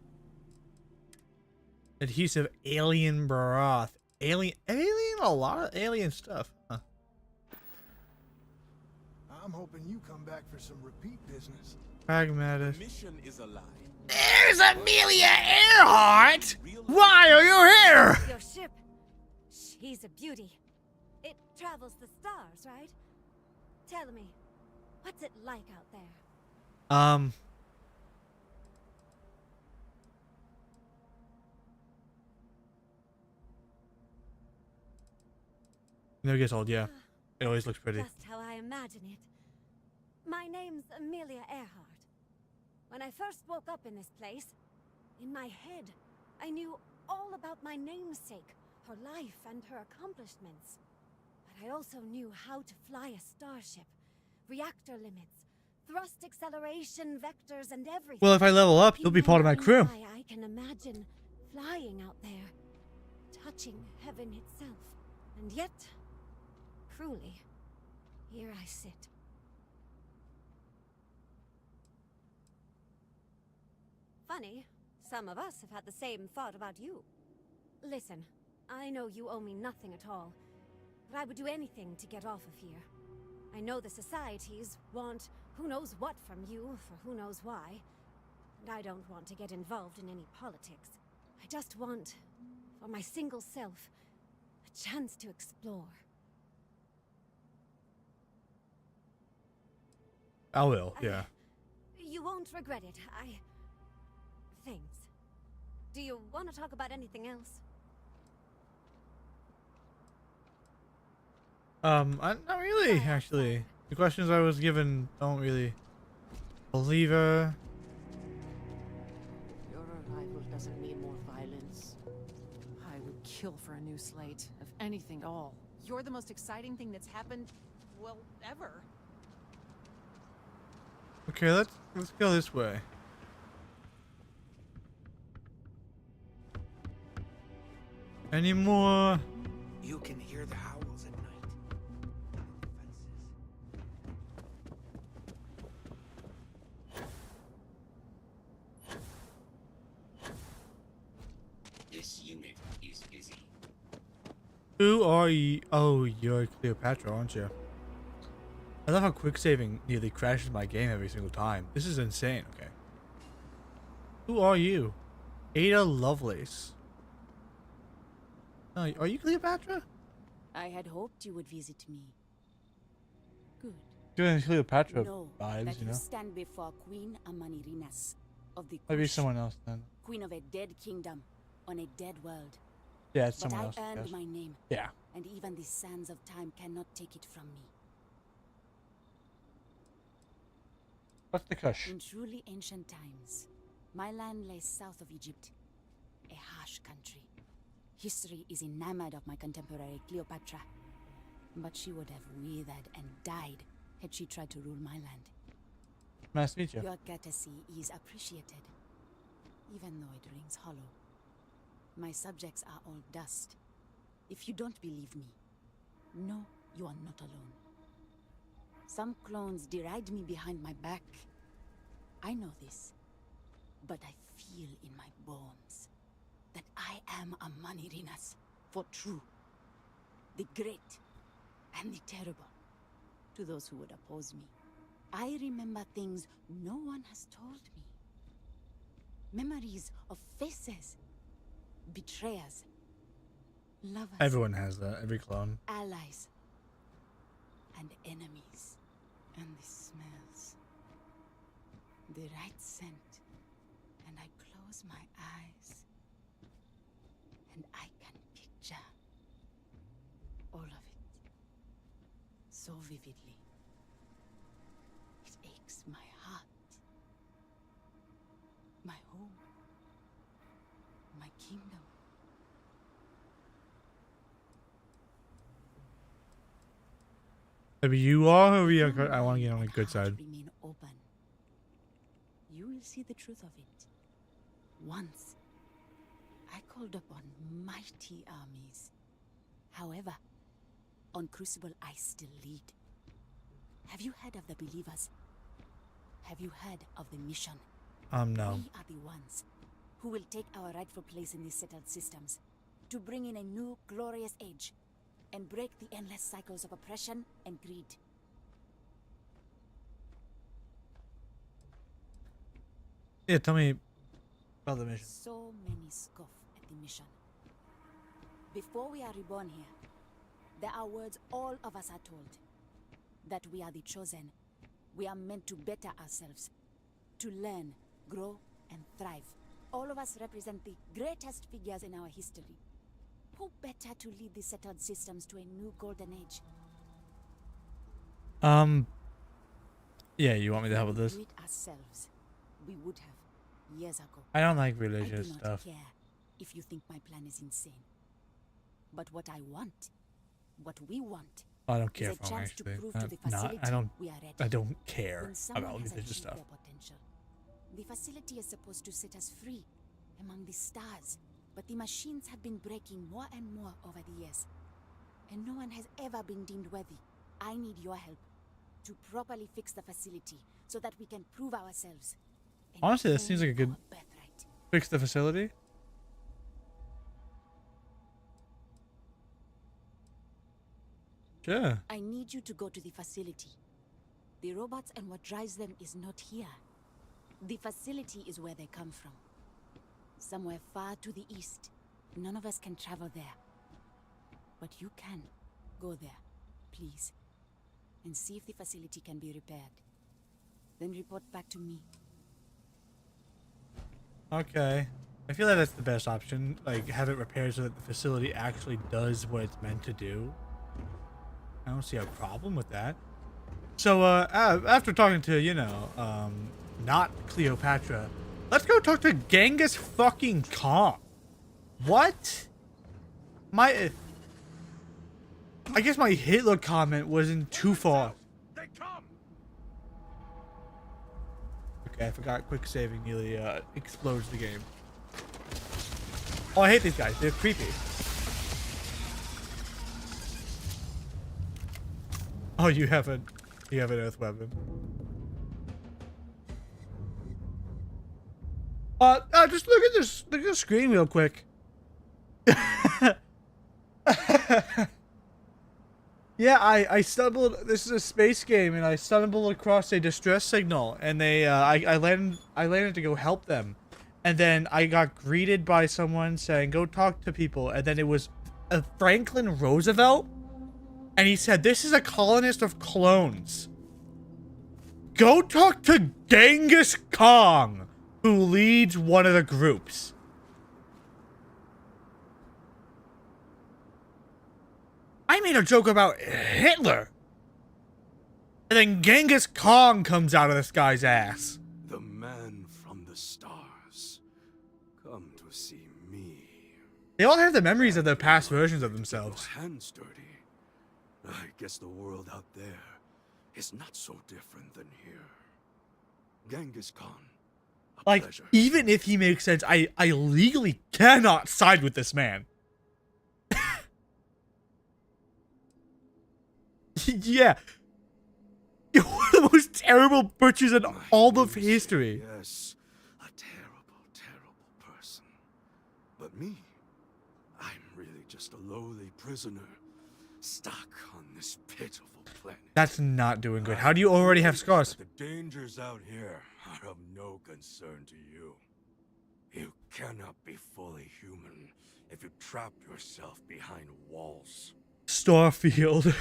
Adhesive alien broth. Alien, a lot of alien stuff. Huh. I'm hoping you come back for some repeat business. Pragmatist. Mission is a lie. There's Amelia Earhart! Why are you here? Your ship. She's a beauty. It travels the stars, right? Tell me, what's it like out there? Never gets old, yeah. It always looks pretty. Just how I imagine it. My name's Amelia Earhart. When I first woke up in this place, in my head, I knew all about my namesake, her life and her accomplishments. But I also knew how to fly a starship, reactor limits, thrust acceleration, vectors, and everything. Well, if I level up, you'll be part of my crew. I can imagine flying out there, touching heaven itself. And yet, truly, here I sit. Funny, some of us have had the same thought about you. Listen, I know you owe me nothing at all, but I would do anything to get off of here. I know the societies want who knows what from you for who knows why, and I don't want to get involved in any politics. I just want, for my single self, a chance to explore. I will, yeah. You won't regret it. Thanks. Do you want to talk about anything else? Not really, actually. The questions I was given don't really believe her. Your arrival doesn't mean more violence. I would kill for a new slate, if anything at all. You're the most exciting thing that's happened, well, ever. Okay, let's go this way. Any more? You can hear the howls at night. This unit is busy. Who are you? Oh, you're Cleopatra, aren't you? I love how quick saving nearly crashes my game every single time. This is insane. Okay. Who are you? Ada Lovelace. Are you Cleopatra? I had hoped you would visit me. Good. Doing Cleopatra Know vibes, that you know? stand before Queen Amanirinas of the Maybe Kush, someone else then. Queen of a dead kingdom on a dead world. Yeah, it's But someone I else. earned Yes. my name. Yeah. And even the sands of time cannot take it from me. What's the Kush? In truly ancient times, my land lay south of Egypt, a harsh country. History is enamored of my contemporary Cleopatra, but she would have withered and died had she tried to rule my land. Nice to meet you. Your courtesy is appreciated, even though it rings hollow. My subjects are all dust. If you don't believe me, know you are not alone. Some clones deride me behind my back. I know this, but I feel in my bones that I am a Manirinas for true. The great and the terrible, to those who would oppose me. I remember things no one has told me. Memories of faces, betrayers, lovers. Everyone has that, every clone. Allies and enemies, and the smells, the right scent, and I close my eyes and I can picture all of it so vividly. It aches my heart, my home, my kingdom. Maybe you are, or I want to get on the good side. Remain open. You will see the truth of it. Once, I called upon mighty armies. However, on Crucible I still lead. Have you heard of the believers? Have you heard of the mission? No. We are the ones who will take our rightful place in these settled systems to bring in a new glorious age and break the endless cycles of oppression and greed. Yeah, tell me about the mission. So many scoff at the mission. Before we are reborn here, there are words all of us are told. That we are the chosen. We are meant to better ourselves. To learn, grow, and thrive. All of us represent the greatest figures in our history. Who better to lead the settled systems to a new golden age? Yeah, you want me to help with this? Do it ourselves. We would have years ago. I don't like I religious do not stuff. care if you think my plan is insane. But what I want, what we want, I don't care is a for chance to actually. prove to the Not, facility we are ready. I don't care When someone about has religious achieved stuff. their potential, the facility is supposed to set us free among the stars. But the machines have been breaking more and more over the years. And no one has ever been deemed worthy. I need your help to properly fix the facility so that we can prove ourselves. and Honestly, that own seems like a good our birthright. fix the facility. Sure. I need you to go to the facility. The robots and what drives them is not here. The facility is where they come from. Somewhere far to the east. None of us can travel there. But you can. Go there, please. And see if the facility can be repaired. Then report back to me. Okay. I feel like that's the best option. Like, have it repaired so that the facility actually does what it's meant to do. I don't see a problem with that. So, after talking to, you know, not Cleopatra, let's go talk to Genghis fucking Khan. What? I guess my Hitler comment wasn't too far. Okay, I forgot quick saving nearly explodes the game. Oh, I hate these guys. They're creepy. Oh, you have an earth weapon. Just look at this. Look at the screen real quick. Yeah, I stumbled. This is a space game, and I stumbled across a distress signal, and I landed to go help them, and then I got greeted by someone saying, "Go talk to people," and then it was Franklin Roosevelt, and he said, "This is a colonist of clones. Go talk to Genghis Khan, who leads one of the groups." I made a joke about Hitler. And then Genghis Khan comes out of this guy's ass. The man from the stars. Come to see me. They all have the memories of their past versions of themselves. Hands dirty. I guess the world out there is not so different than here. Genghis Khan. Like, even if he makes sense, I legally cannot side with this man. Yeah. You're one of the most terrible butchers in all of history. Yes, a terrible, terrible person. But me, I'm really just a lowly prisoner, stuck on this pitiful planet. That's not doing good. How do you already have scars? The dangers out here are of no concern to you. You cannot be fully human if you trap yourself behind walls. Starfield.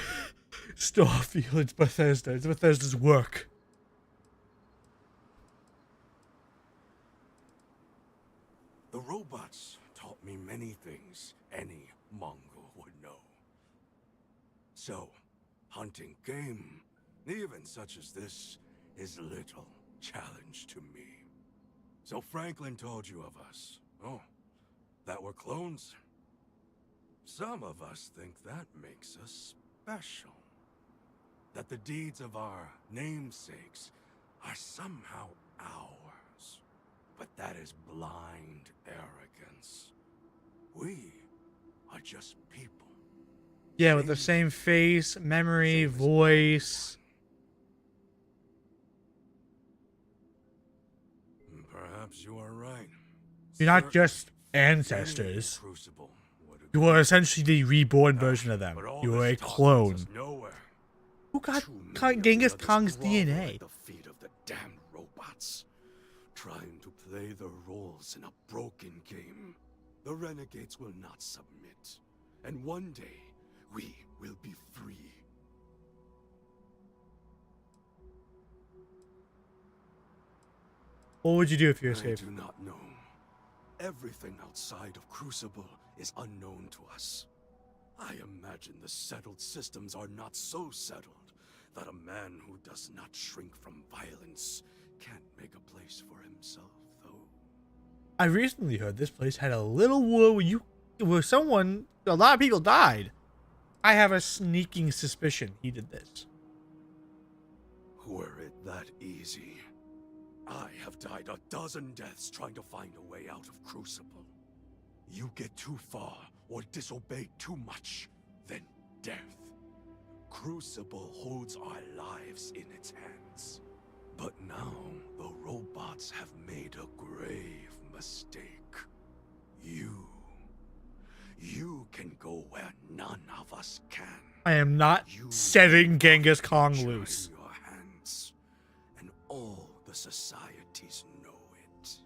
Starfield. It's Bethesda. It's Bethesda's work. The robots taught me many things any Mongol would know. So, hunting game, even such as this, is little challenge to me. So Franklin told you of us. Oh, that we're clones? Some of us think that makes us special. That the deeds of our namesakes are somehow ours. But that is blind arrogance. We are just people. Yeah, with the same face, memory, voice. Perhaps you are right. You're not just ancestors. You are essentially the reborn version of them. You are a clone. Who got Genghis Khan's DNA? The feet of the damned robots, trying to play their roles in a broken game. The renegades will not submit, and one day we will be free. What would you do if you escaped? I do not know. Everything outside of Crucible is unknown to us. I imagine the settled systems are not so settled that a man who does not shrink from violence can't make a place for himself, though. I recently heard this place had a little war where a lot of people died. I have a sneaking suspicion he did this. Were it that easy, I have died a dozen deaths trying to find a way out of Crucible. You get too far or disobey too much, then death. Crucible holds our lives in its hands. But now, the robots have made a grave mistake. You can go where none of us can. I am not setting Genghis Khan loose. Your hands, and all the societies know it.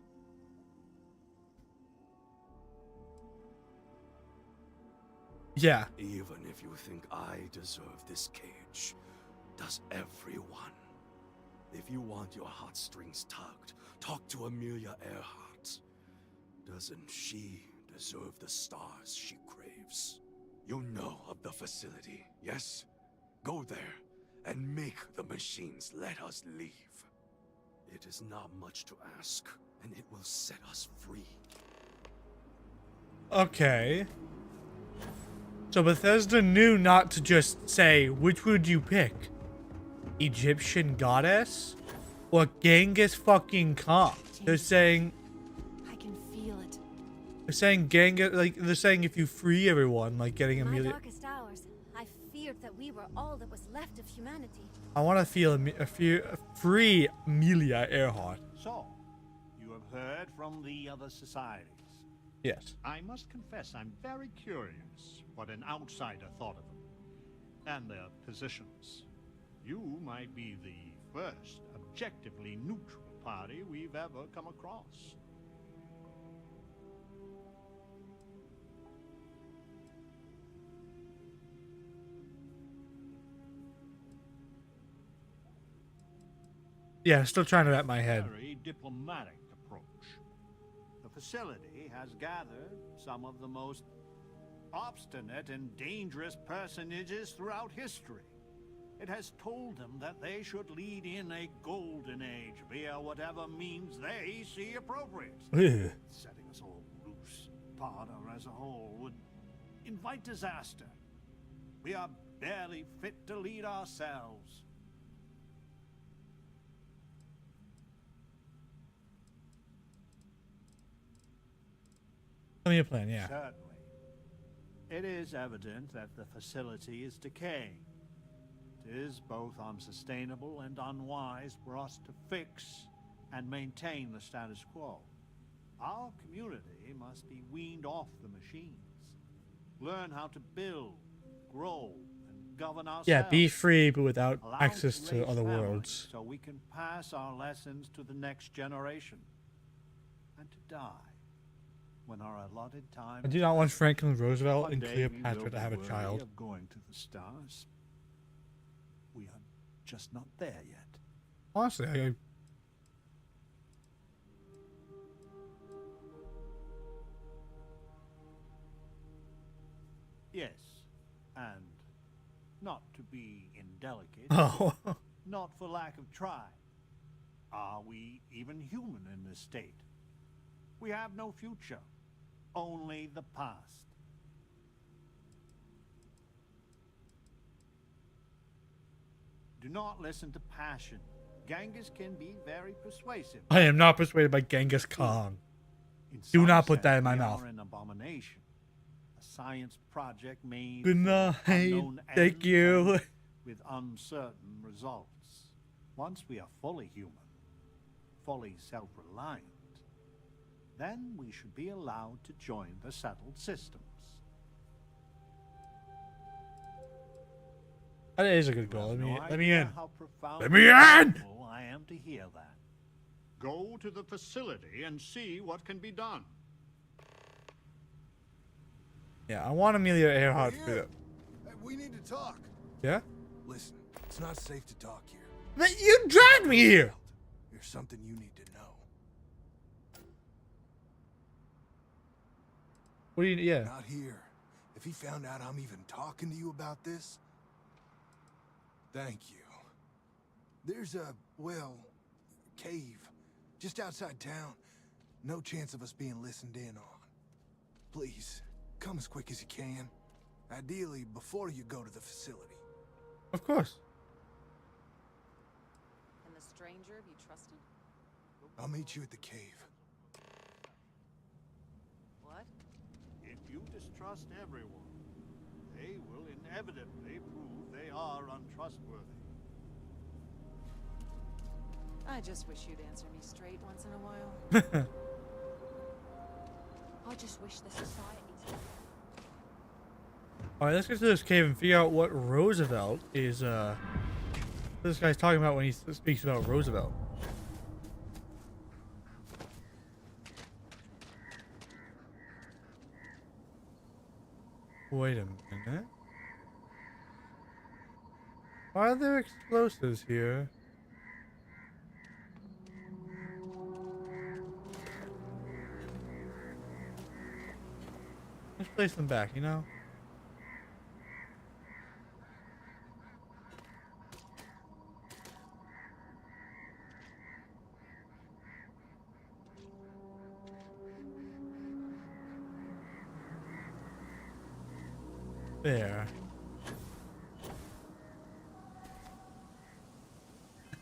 Yeah. Even if you think I deserve this cage, does everyone? If you want your heartstrings tugged, talk to Amelia Earhart. Doesn't she deserve the stars she craves? You know of the facility, yes? Go there and make the machines let us leave. It is not much to ask, and it will set us free. Okay. So Bethesda knew not to just say, which would you pick? Egyptian goddess? Or Genghis fucking Khan? They're saying... I can feel it. They're saying Genghis... Like, they're saying if you free everyone, like getting In my Amelia... darkest hours, I feared that we were all that was left of humanity. I want to feel free Amelia Earhart. So, you have heard from the other societies. Yes. I must confess I'm very curious what an outsider thought of them and their positions. You might be the first objectively neutral party we've ever come across. Yeah, still trying to wrap my head. Very diplomatic approach. The facility has gathered some of the most obstinate and dangerous personages throughout history. It has told them that they should lead in a golden age via whatever means they see appropriate. Ugh. Setting us all loose part or as a whole would invite disaster. We are barely fit to lead ourselves. Tell me a plan, yeah. Certainly. It is evident that the facility is decaying. It is both unsustainable and unwise for us to fix and maintain the status quo. Our community must be weaned off the machines. Learn how to build, grow, and govern ourselves. Yeah, be free, but without Allow access us to raise other families worlds. so we can pass our lessons to the next generation. And to die when our allotted time. I do not want Franklin Roosevelt One and day we will Cleopatra to have a be child. worthy of going to the stars. We are just not there yet. Honestly, I Yes, and not to be indelicate, Oh. not for lack of try. Are we even human in this state? We have no future, only the past. Do not listen to passion. Genghis can be very persuasive. I am not persuaded by Genghis Khan. In Do some not put that sense, in my we mouth. are an abomination. A science project made Good for night. unknown Thank ends you. and with uncertain results. Once we are fully human, fully self-reliant, then we should be allowed to join the settled systems. That is a good goal. No Let me idea in. how profoundly Let me in! grateful I am to hear that. Go to the facility and see what can be done. Yeah, I want Amelia Earhart to be Hey, we need to talk. Yeah? Listen, it's not safe to talk here. But you dragged me here! There's something you need to know. What do you, yeah. Not here. If he found out I'm even talking to you about this, thank you. There's a, well, cave just outside town. No chance of us being listened in on. Please, come as quick as you can. Ideally, before you go to the facility. Of course. Can the stranger be trusted? I'll meet you at the cave. What? If you distrust everyone, they will inevitably prove they are untrustworthy. I just wish you'd answer me straight once in a while. I just wish the societies. Alright, let's get to this cave and figure out what Roosevelt is, what this guy's talking about when he speaks about Roosevelt. Wait a minute. Why are there explosives here? Let's place them back, you know? There.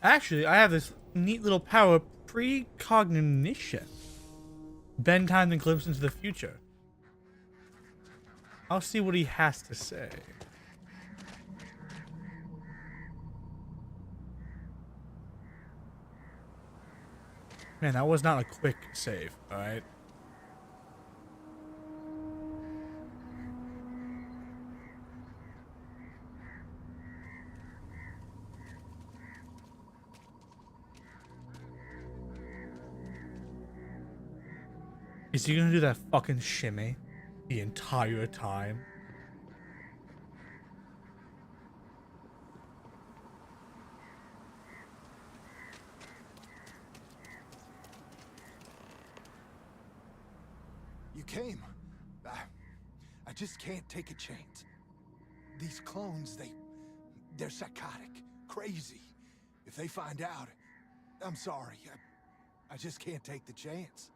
Actually, I have this neat little power, precognition. Bend time and glimpse into the future. I'll see what he has to say. Man, that was not a quick save, alright? Is he gonna do that fucking shimmy the entire time? You came. I just can't take a chance. These clones, they're psychotic, crazy. If they find out, I'm sorry. I just can't take the chance.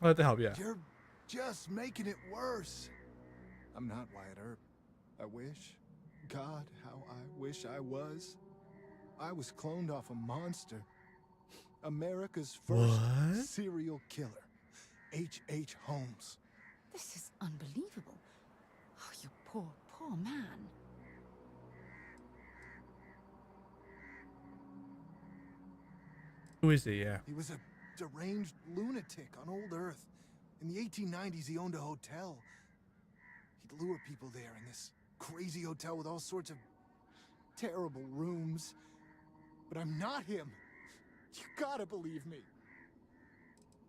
I'll have to help, yeah. You're just making it worse. I'm not Wyatt Earp. I wish. God, how I wish I was. I was cloned off a monster. America's first What? serial killer. H.H. Holmes. This is unbelievable. Oh, you poor, poor man. Who is he? Yeah. He was a deranged lunatic on old Earth. In the 1890s, he owned a hotel. He'd lure people there in this crazy hotel with all sorts of terrible rooms. But I'm not him. You gotta believe me.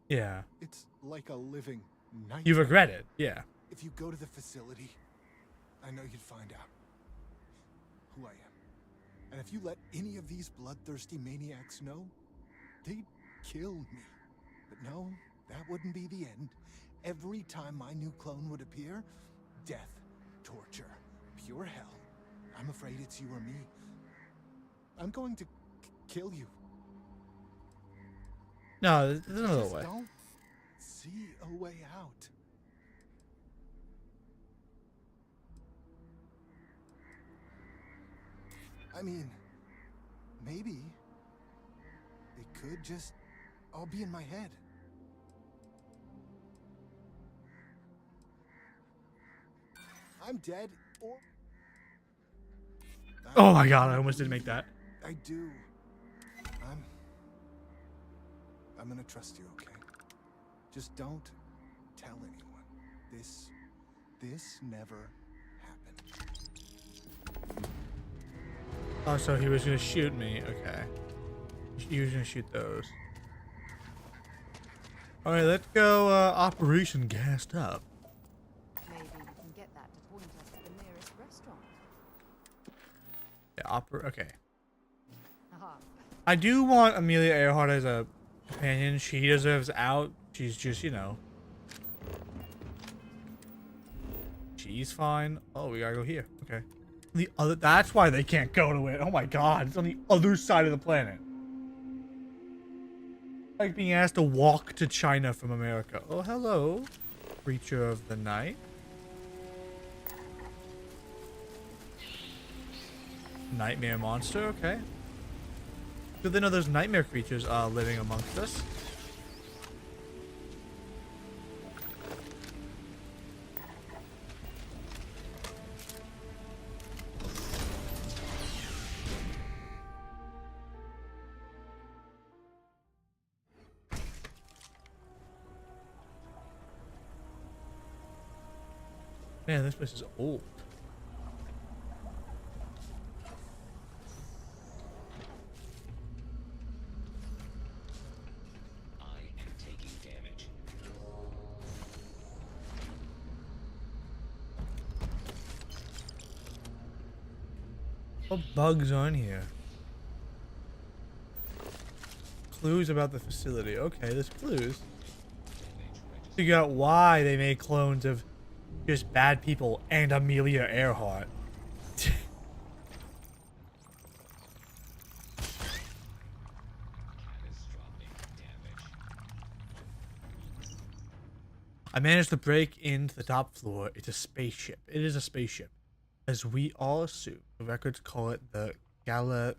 Yeah. It's like a living nightmare. You regret it. Yeah. If you go to the facility, I know you'd find out who I am. And if you let any of these bloodthirsty maniacs know, they'd kill me. But no, that wouldn't be the end. Every time my new clone would appear, death, torture, pure hell. I'm afraid it's you or me. I'm going to kill you. No, there's another Just way. don't see a way out. I mean, maybe it could just all be in my head. I'm dead, or Oh my god, I almost didn't make that. I do. I'm gonna trust you, okay? Just don't tell anyone. This never happened. Oh, so he was gonna shoot me. Okay. He was gonna shoot those. Alright, let's go Operation Gassed Up. Maybe you can get that to point us to the nearest restaurant. Yeah, okay. Aha. I do want Amelia Earhart as a companion. She deserves out. She's just, you know. She's fine. Oh, we gotta go here. Okay. The other. That's why they can't go to it. Oh my god, it's on the other side of the planet. Like being asked to walk to China from America. Oh, hello, creature of the night. Nightmare monster. Okay. Good to know there's nightmare creatures living amongst us. Man, this place is old. What bugs on here? Clues about the facility. Okay, there's clues. Figure out why they made clones of just bad people and Amelia Earhart. I managed to break into the top floor. It's a spaceship. It is a spaceship. As we all assume, the records call it the Galatea.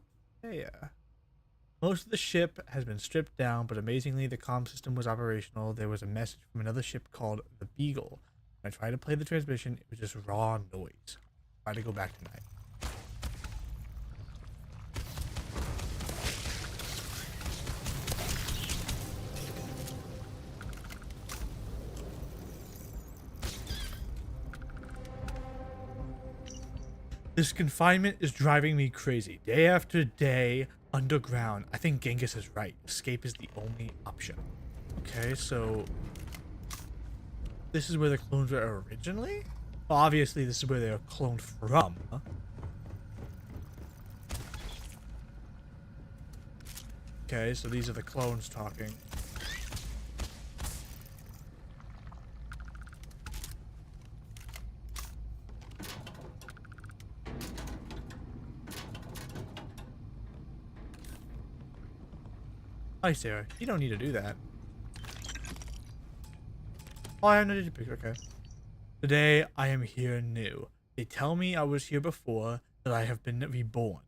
Most of the ship has been stripped down, but amazingly the comm system was operational. There was a message from another ship called the Beagle. When I tried to play the transmission, it was just raw noise. Try to go back tonight. This confinement is driving me crazy. Day after day, underground. I think Genghis is right. Escape is the only option. Okay, so this is where the clones were originally? Well, obviously, this is where they were cloned from. Okay, so these are the clones talking. Hi, Sarah. You don't need to do that. Oh, I have no picture. Okay. Today I am here new. They tell me I was here before, that I have been reborn.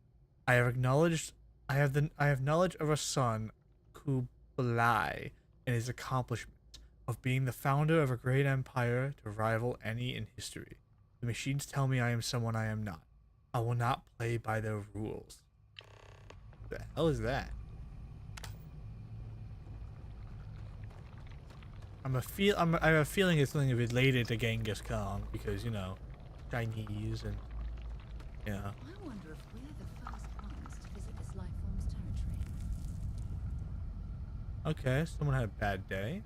I have knowledge of a son, Kublai, and his accomplishments of being the founder of a great empire to rival any in history. The machines tell me I am someone I am not. I will not play by their rules. What the hell is that? I have a feeling it's something related to Genghis Khan because, you know, Chinese and, yeah. I wonder if we're the first ones to visit this life form's territory. Okay, someone had a bad day.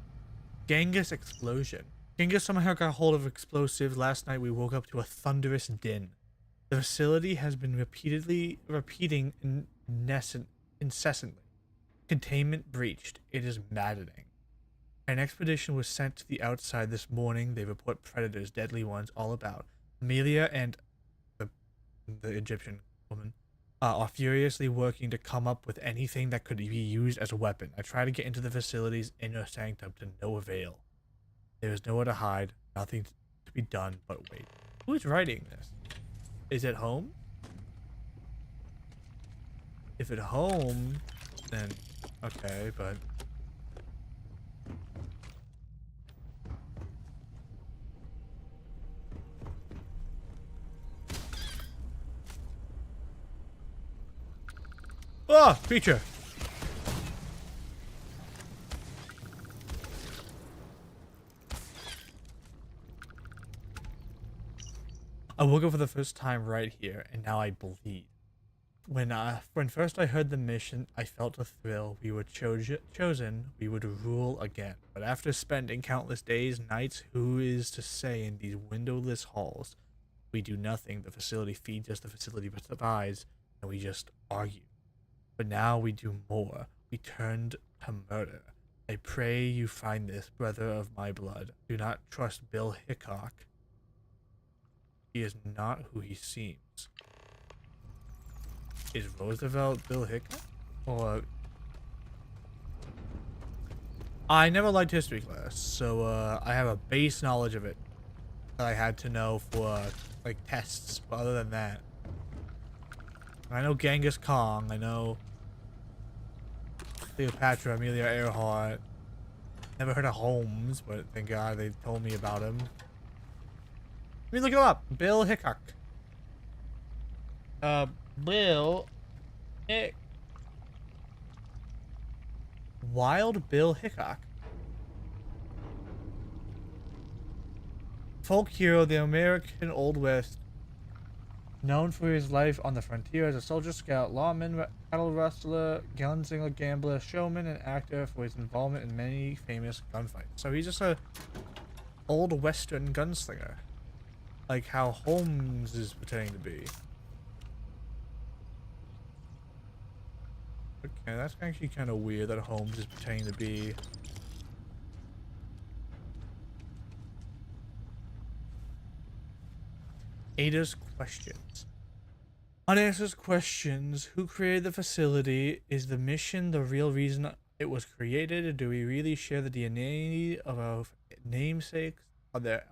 Genghis explosion. Genghis somehow got hold of explosives. Last night we woke up to a thunderous din. The facility has been repeating incessantly. Containment breached. It is maddening. An expedition was sent to the outside this morning. They report predators, deadly ones, all about. Amelia and the Egyptian woman are furiously working to come up with anything that could be used as a weapon. I try to get into the facility's inner sanctum to no avail. There is nowhere to hide, nothing to be done but wait. Who is writing this? Is it home? If it's home, then okay, but... Oh, creature! I woke up for the first time right here, and now I bleed. When first I heard the mission, I felt a thrill. We were chosen, we would rule again. But after spending countless days, nights, who is to say in these windowless halls, we do nothing. The facility feeds us, the facility provides, and we just argue. But now we do more. We turned to murder. I pray you find this, brother of my blood. Do not trust Bill Hickok. He is not who he seems. Is Roosevelt Bill Hickok? Or... I never liked history class, so I have a base knowledge of it that I had to know for like tests, but other than that, I know Genghis Khan, I know Cleopatra, Amelia Earhart. Never heard of Holmes, but thank God they told me about him. Let me look him up. Bill Hickok. Bill Hick. Wild Bill Hickok. Folk hero, the American Old West. Known for his life on the frontier as a soldier, scout, lawman, cattle rustler, gunslinger, gambler, showman, and actor for his involvement in many famous gunfights. So he's just a old western gunslinger. Like how Holmes is pretending to be. Okay, that's actually kind of weird that Holmes is pretending to be. Ada's questions. Unanswered questions. Who created the facility? Is the mission the real reason it was created? Do we really share the DNA of our namesakes?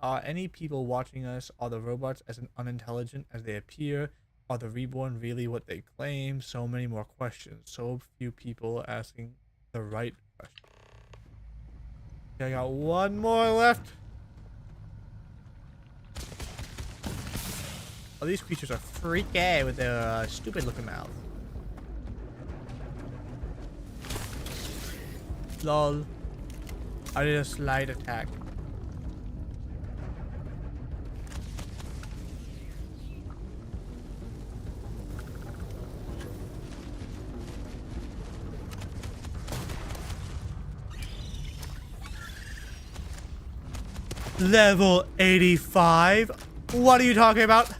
Are any people watching us? Are the robots as unintelligent as they appear? Are the reborn really what they claim? So many more questions. So few people asking the right question. Okay, I got one more left. Oh, these creatures are freaky with their stupid looking mouth. Lol. I did a slide attack. Level 85? What are you talking about?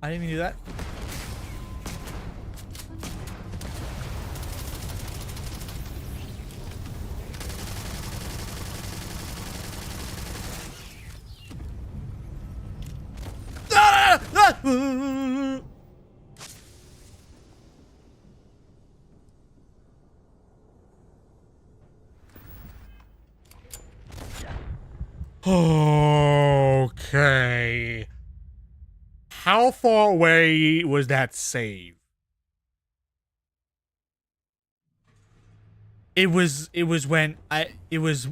I didn't even do that. Okay. How far away was that save? It was when it was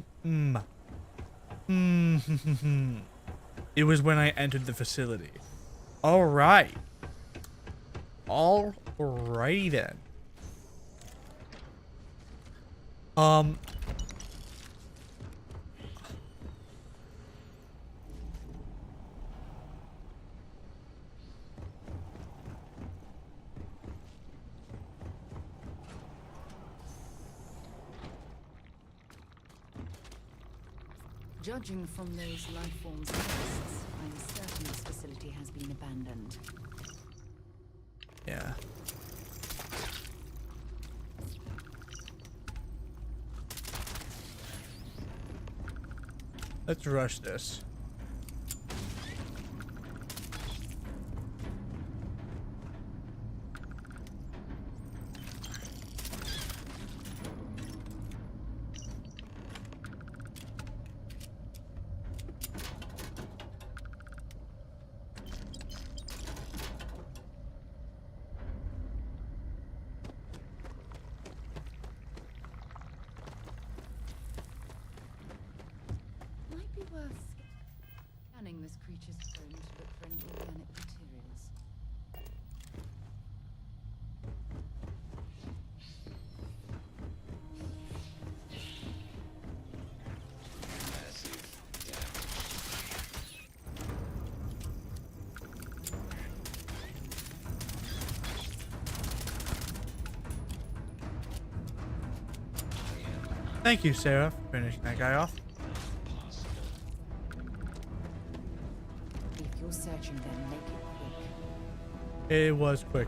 it was when I entered the facility. All right. Alrighty then. Judging from those life forms' nests, I'm certain this facility has been abandoned. Yeah. Let's rush this. Might be worth scanning this creature's phone to look for any organic materials. Thank you, Sarah, for finishing that guy off. If you're searching them, make it quick. It was quick.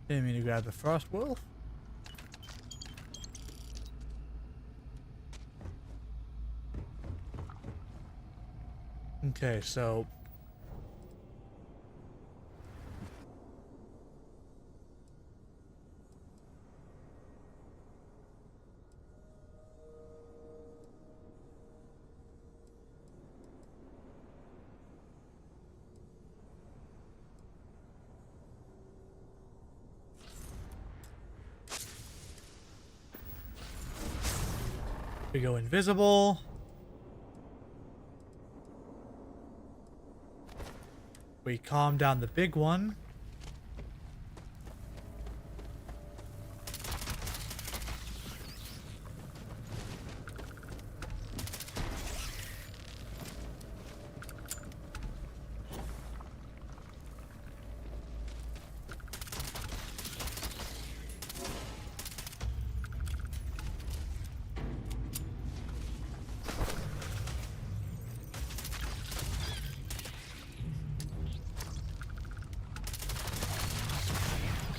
Didn't mean to grab the frost wolf. Okay, so we go invisible. We calm down the big one.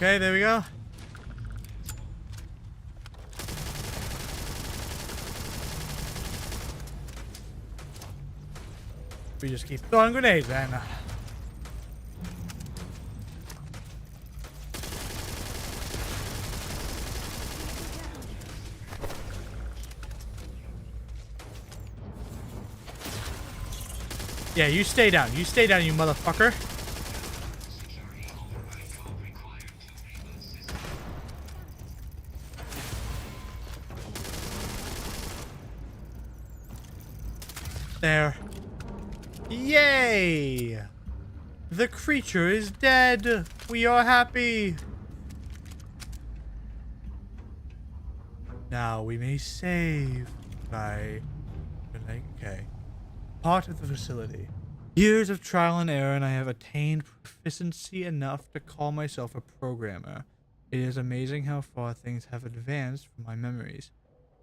Okay, there we go. We just keep throwing grenades then. Yeah, you stay down. You stay down, you motherfucker. There. Yay! The creature is dead. We are happy. Now we may save by... Okay. Part of the facility. Years of trial and error, and I have attained proficiency enough to call myself a programmer. It is amazing how far things have advanced from my memories.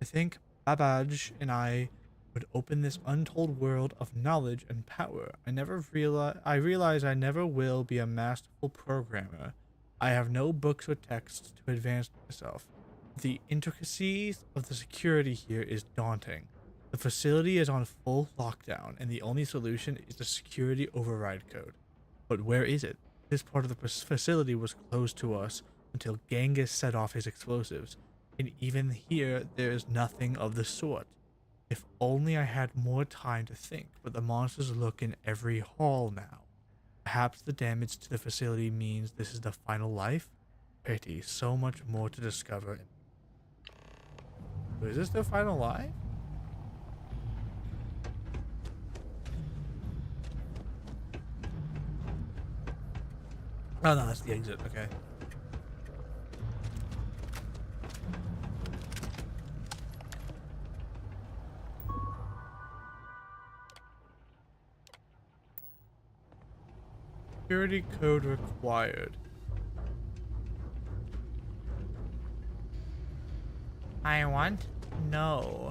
I think Babbage and I would open this untold world of knowledge and power. I realize I never will be a masterful programmer. I have no books or texts to advance myself. The intricacies of the security here is daunting. The facility is on full lockdown, and the only solution is the security override code. But where is it? This part of the facility was closed to us until Genghis set off his explosives, and even here there is nothing of the sort. If only I had more time to think, but the monsters lurk in every hall now. Perhaps the damage to the facility means this is the final life? Pity, so much more to discover. Is this the final life? Oh no, that's the exit, okay. Security code required. I want no.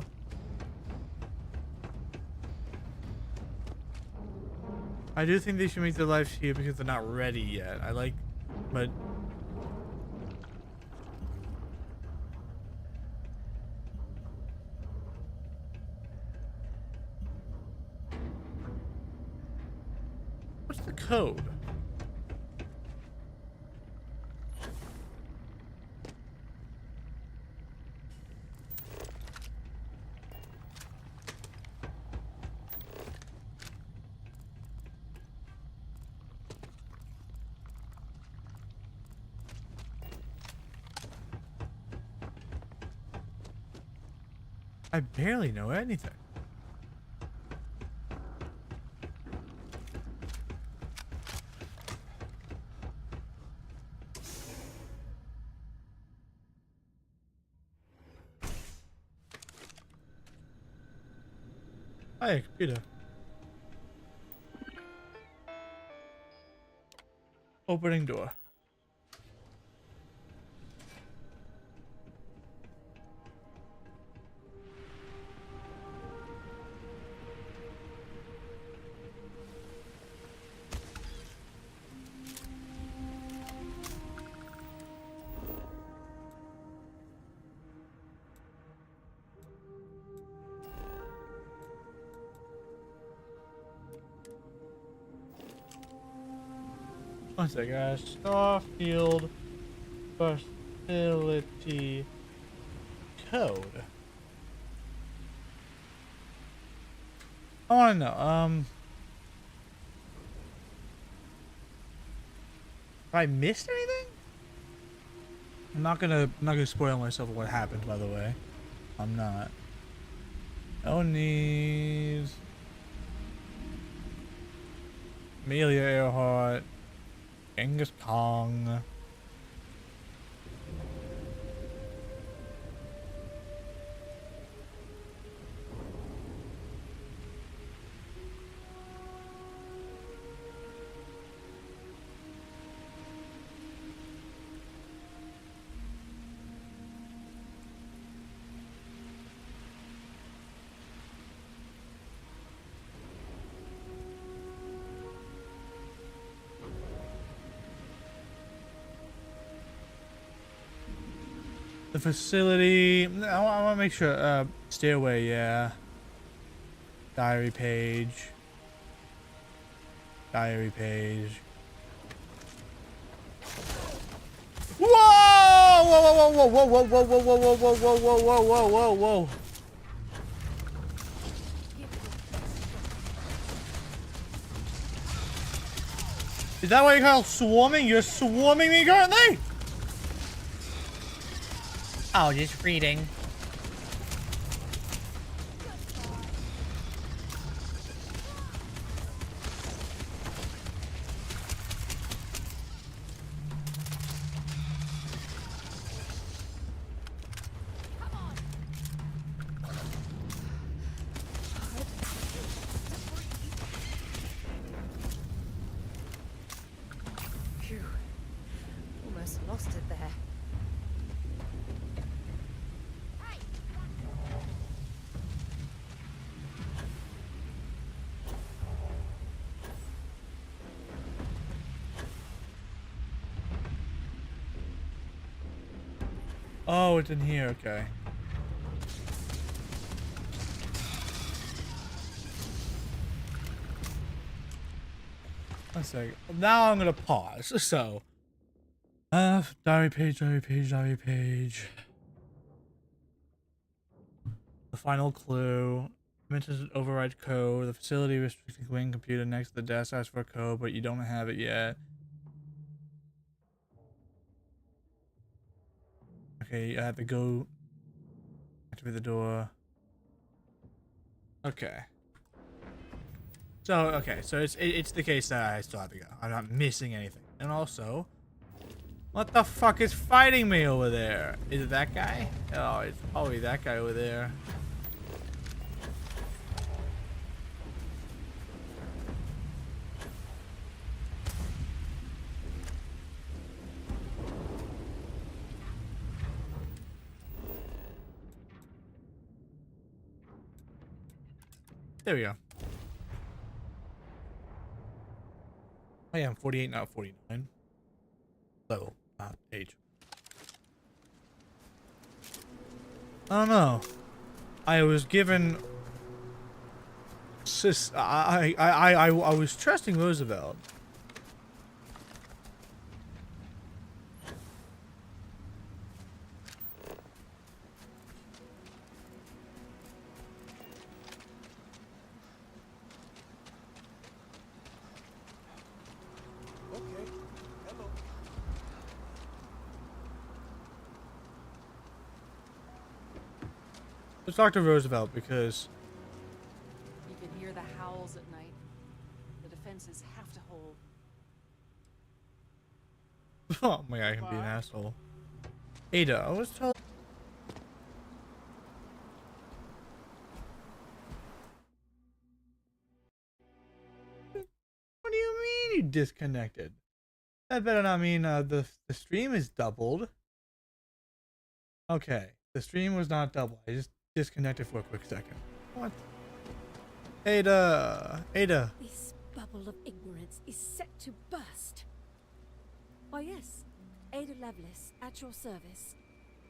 I do think they should make their lives here because they're not ready yet. But what's the code? I barely know anything. Hi, computer. Opening door. One second, guys. Starfield facility code. I want to know. Have I missed anything? I'm not gonna spoil myself what happened. By the way, I'm not. No needs. Amelia Earhart. Genghis Kong. The facility, I want to make sure, stairway, yeah. Diary page. Diary page. Whoa! Whoa, whoa, whoa, whoa, whoa, whoa, whoa, whoa, whoa, whoa, whoa, whoa, whoa, whoa, whoa. Is that what you call swarming? You're swarming me currently? Oh, just reading. Phew. Almost lost it there. Oh, it's in here, okay. One second. Now I'm gonna pause. So, diary page. The final clue mentions an override code. The facility restricting wing computer next to the desk asks for a code, but you don't have it yet. Okay, I have to go activate the door. Okay. So it's the case that I still have to go. I'm not missing anything. And also, what the fuck is fighting me over there? Is it that guy? Oh, it's probably that guy over there. There we go. Oh yeah, I'm 48, not 49. Level, not age. I don't know. I was given. I was trusting Roosevelt. Let's talk to Roosevelt because You can hear the howls at night. The defenses have to hold. oh my god, I can be an asshole. Ada, I was told. What do you mean you disconnected? That better not mean the stream is doubled. Okay, the stream was not doubled. I just disconnected for a quick second. What? Ada! This bubble of ignorance is set to burst. Why yes, Ada Lovelace, at your service.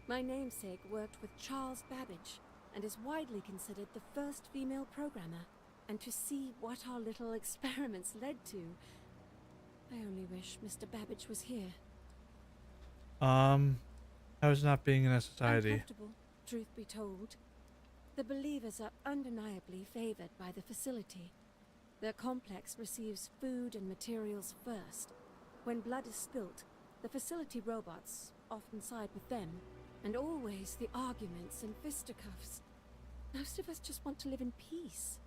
My namesake worked with Charles Babbage and is widely considered the first female programmer. And to see what our little experiments led to, I only wish Mr. Babbage was here. I was not being in a society. Uncomfortable, truth be told. The believers are undeniably favored by the facility. Their complex receives food and materials first. When blood is spilt, the facility robots often side with them, and always the arguments and fisticuffs. Most of us just want to live in peace.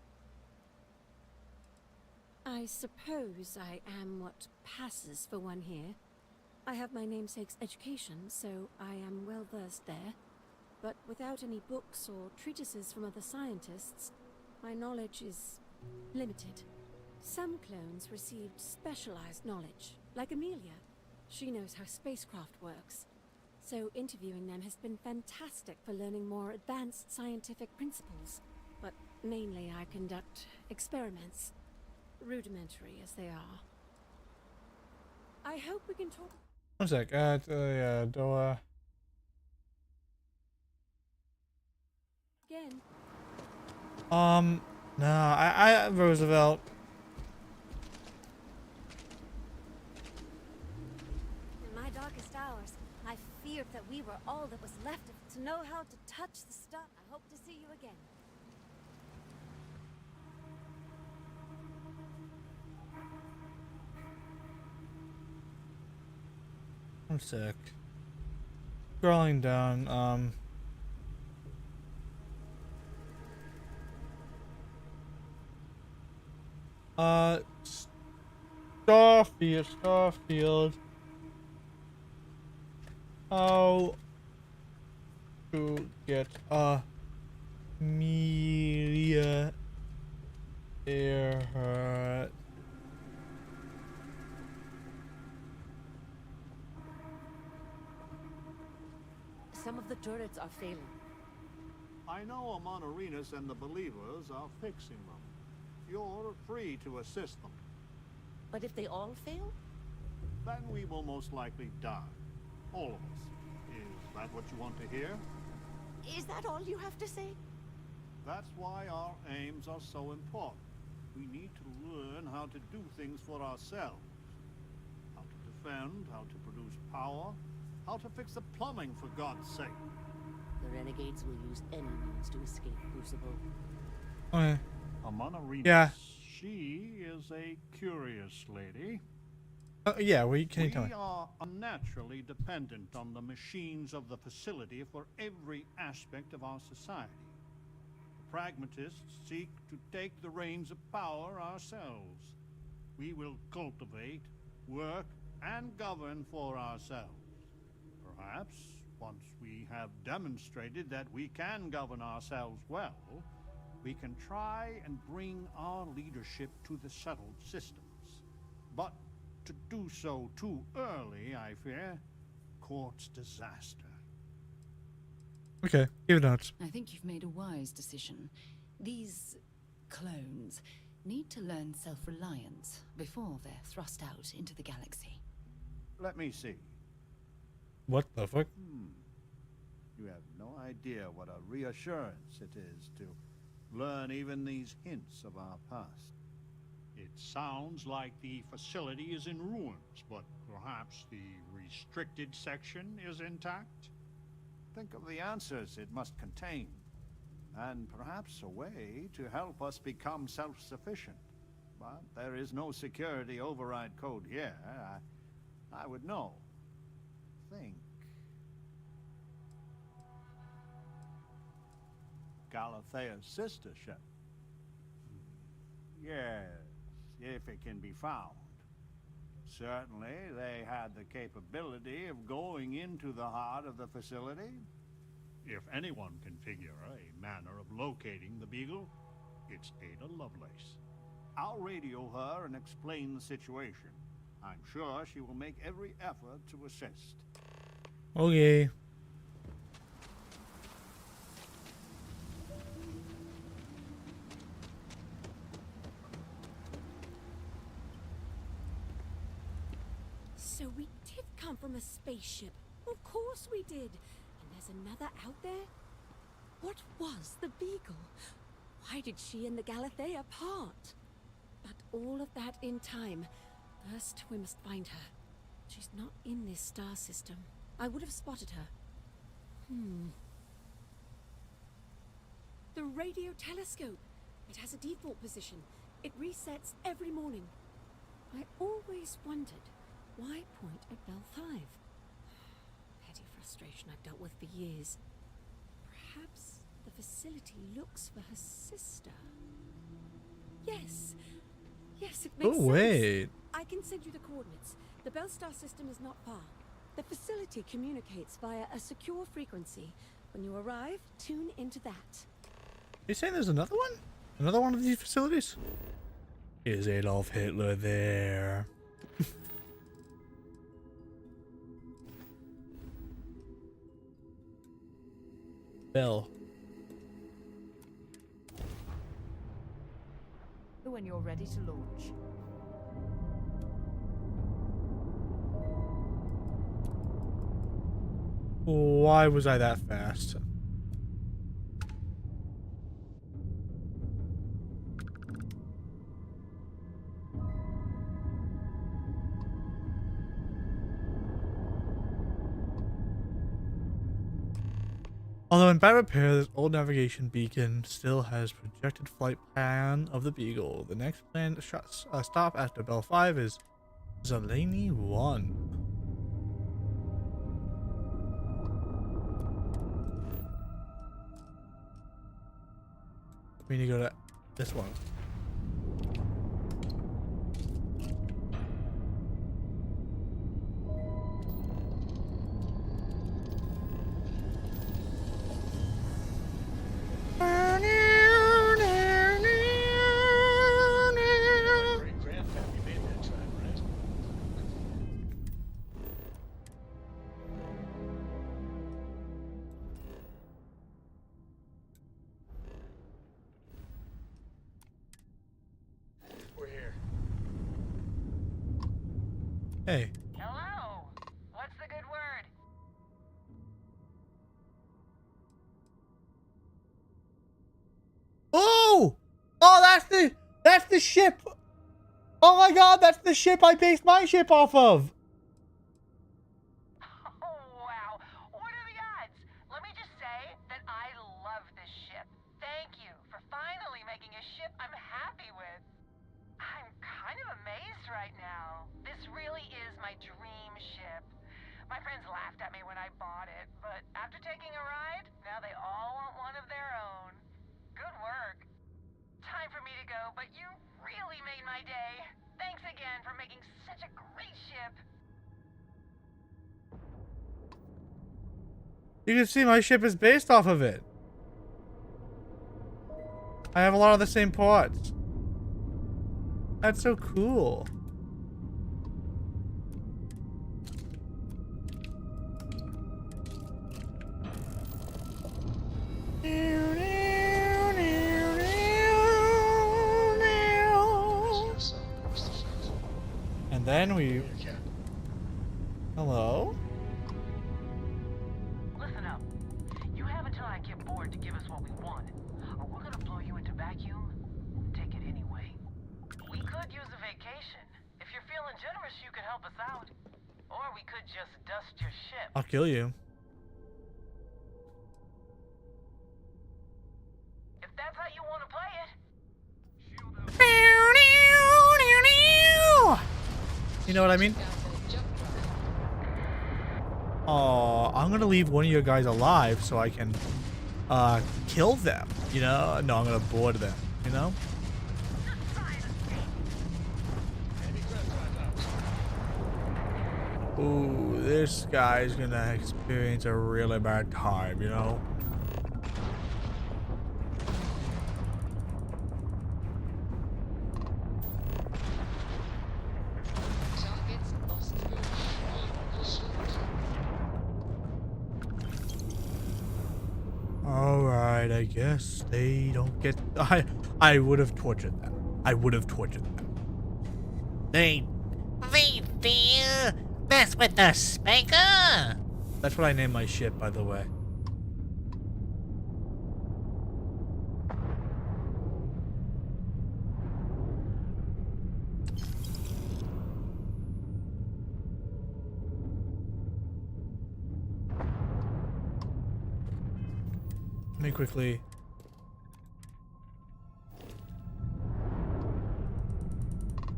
I suppose I am what passes for one here. I have my namesake's education, so I am well versed there. But without any books or treatises from other scientists, my knowledge is limited. Some clones received specialized knowledge, like Amelia. She knows how spacecraft works. So interviewing them has been fantastic for learning more advanced scientific principles. But mainly I conduct experiments, rudimentary as they are. I hope we can talk. One sec, door. Again. No, I Roosevelt. In my darkest hours, I feared that we were all that was left of it to know how to touch the stuff. I hope to see you again. One sec. Scrolling down, Starfield. How to get Amelia Earhart. Some of the turrets are failing. I know Amonarinas and the Believers are fixing them. You're free to assist them. But if they all fail? Then we will most likely die. All of us. Is that what you want to hear? Is that all you have to say? That's why our aims are so important. we need to learn how to do things for ourselves. How to defend, how to produce power, how to fix the plumbing, for God's sake. The renegades will use any means to escape Crucible. Okay. Amana Remus, Yeah. she is a curious lady. Yeah, can you tell me? We are unnaturally dependent on the machines of the facility for every aspect of our society. The pragmatists seek to take the reins of power ourselves. We will cultivate, work, and govern for ourselves. Perhaps, once we have demonstrated that we can govern ourselves well, we can try and bring our leadership to the settled systems. But to do so too early, I fear, courts disaster. Okay, give notes. I think you've made a wise decision. These clones need to learn self-reliance before they're thrust out into the galaxy. Let me see. What the fuck? You have no idea what a reassurance it is to learn even these hints of our past. It sounds like the facility is in ruins, but perhaps the restricted section is intact? Think of the answers it must contain, and perhaps a way to help us become self-sufficient. But there is no security override code here. I would know. Think. Galathea's sister ship. Yes, if it can be found. Certainly, they had the capability of going into the heart of the facility. If anyone can figure a manner of locating the Beagle, it's Ada Lovelace. I'll radio her and explain the situation. I'm sure she will make every effort to assist. Okay. So we did come from a spaceship. Of course we did. And there's another out there? What was the Beagle? Why did she and the Galathea part? But all of that in time. First, we must find her. She's not in this star system. I would have spotted her. The radio telescope. It has a default position. It resets every morning. I always wondered, why point at Bell 5? Petty frustration I've dealt with for years. Perhaps the facility looks for her sister. Yes. Yes, it makes sense. Wait. I can send you the coordinates. The Bell Star system is not far. The facility communicates via a secure frequency. When you arrive, tune into that. You saying there's another one? Another one of these facilities? Is Adolf Hitler there? Bell. When you're ready to launch. Why was I that fast? Although in bad repair, this old navigation beacon still has projected flight plan of the Beagle. The next planned stop after Bell 5 is Zeleny 1. We need to go to this one. Hey. Hello. What's the good word? Oh! Oh, that's the the ship! Oh my god, that's the ship I based my ship off of! Oh, wow. What are the odds? Let me just say that I love this ship. Thank you for finally making a ship I'm happy with. I'm kind of amazed right now. This really is my dream ship. My friends laughed at me when I bought it, but after taking a ride, now they all want one of their own. Good work. Time for me to go, but you really made my day. Thanks again for making such a great ship. You can see my ship is based off of it. I have a lot of the same parts. That's so cool. And then we... Hello? Listen up. You have until I get bored to give us what we want, or we're gonna blow you into vacuum. Take it anyway. We could use a vacation. If you're feeling generous, you could help us out. Or we could just dust your ship. I'll kill you. If that's how you want to play it. You know what I mean? Oh, I'm gonna leave one of you guys alive so I can kill them, you know? No, I'm gonna board them, you know? Ooh, this guy's gonna experience a really bad time, you know? Alright, I guess they don't get... I would have tortured them. I would have tortured them. They dare mess with the spanker? That's what I named my ship, by the way. Let me quickly...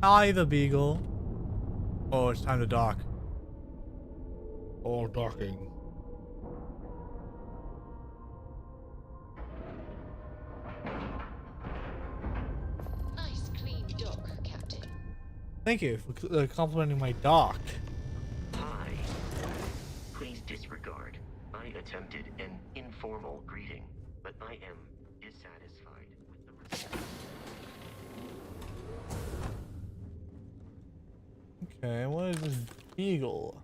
Hi, the Beagle. Oh, it's time to dock. All docking. Nice clean dock, Captain. Thank you for complimenting my dock. Hi. Please disregard. I attempted an informal greeting, but I am dissatisfied with the response. Okay, what is this Beagle?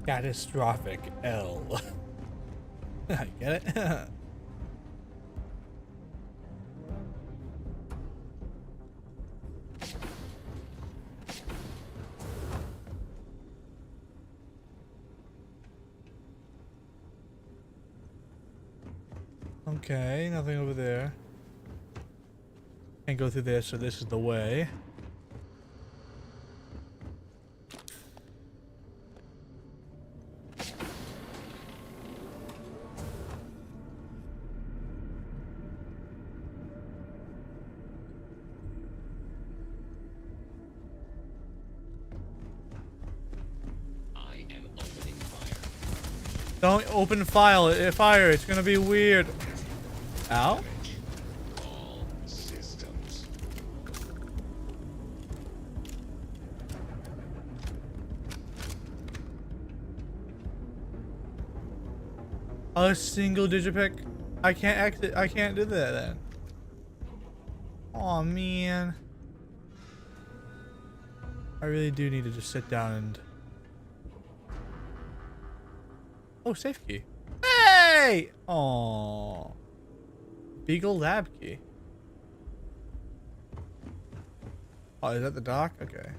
Catastrophic L. I get it. Okay, nothing over there. Can't go through there, so this is the way. I am opening fire. Don't open fire, it's gonna be weird. Ow? All systems. A single digipick? I can't exit. I can't do that then. Aw, man. I really do need to just sit down and... Oh, safe key. Hey! Aww. Beagle lab key. Oh, is that the dock? Okay.